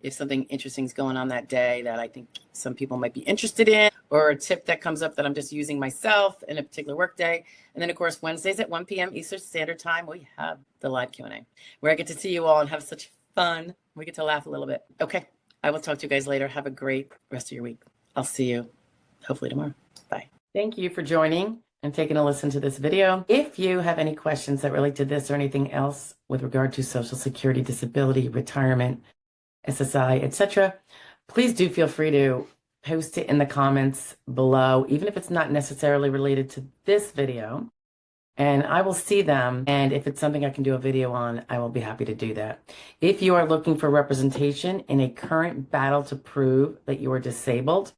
if something interesting is going on that day that I think some people might be interested in, or a tip that comes up that I'm just using myself in a particular work day. And then, of course, Wednesdays at 1 p.m. Eastern Standard Time, we have the live Q&A, where I get to see you all and have such fun. We get to laugh a little bit. Okay, I will talk to you guys later. Have a great rest of your week. I'll see you hopefully tomorrow. Bye. Thank you for joining and taking a listen to this video. If you have any questions that relate to this or anything else with regard to Social Security, disability, retirement, SSI, etc., please do feel free to post it in the comments below, even if it's not necessarily related to this video, and I will see them. And if it's something I can do a video on, I will be happy to do that. If you are looking for representation in a current battle to prove that you are disabled,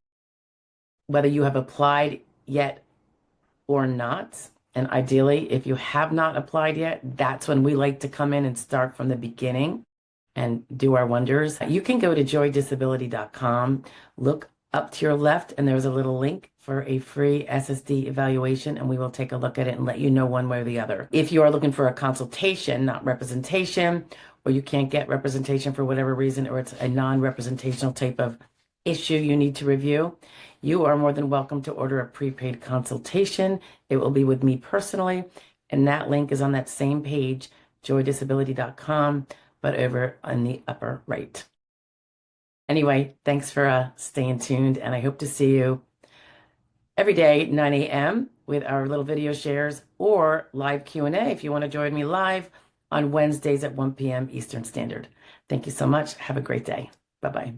whether you have applied yet or not, and ideally, if you have not applied yet, that's when we like to come in and start from the beginning and do our wonders. You can go to joydisability.com, look up to your left, and there's a little link for a free SSD evaluation, and we will take a look at it and let you know one way or the other. If you are looking for a consultation, not representation, or you can't get representation for whatever reason, or it's a non-representational type of issue you need to review, you are more than welcome to order a prepaid consultation. It will be with me personally, and that link is on that same page, joydisability.com, but over on the upper right. Anyway, thanks for staying tuned, and I hope to see you every day, 9 a.m. with our little video shares or live Q&A if you want to join me live on Wednesdays at 1 p.m. Eastern Standard. Thank you so much. Have a great day. Bye-bye.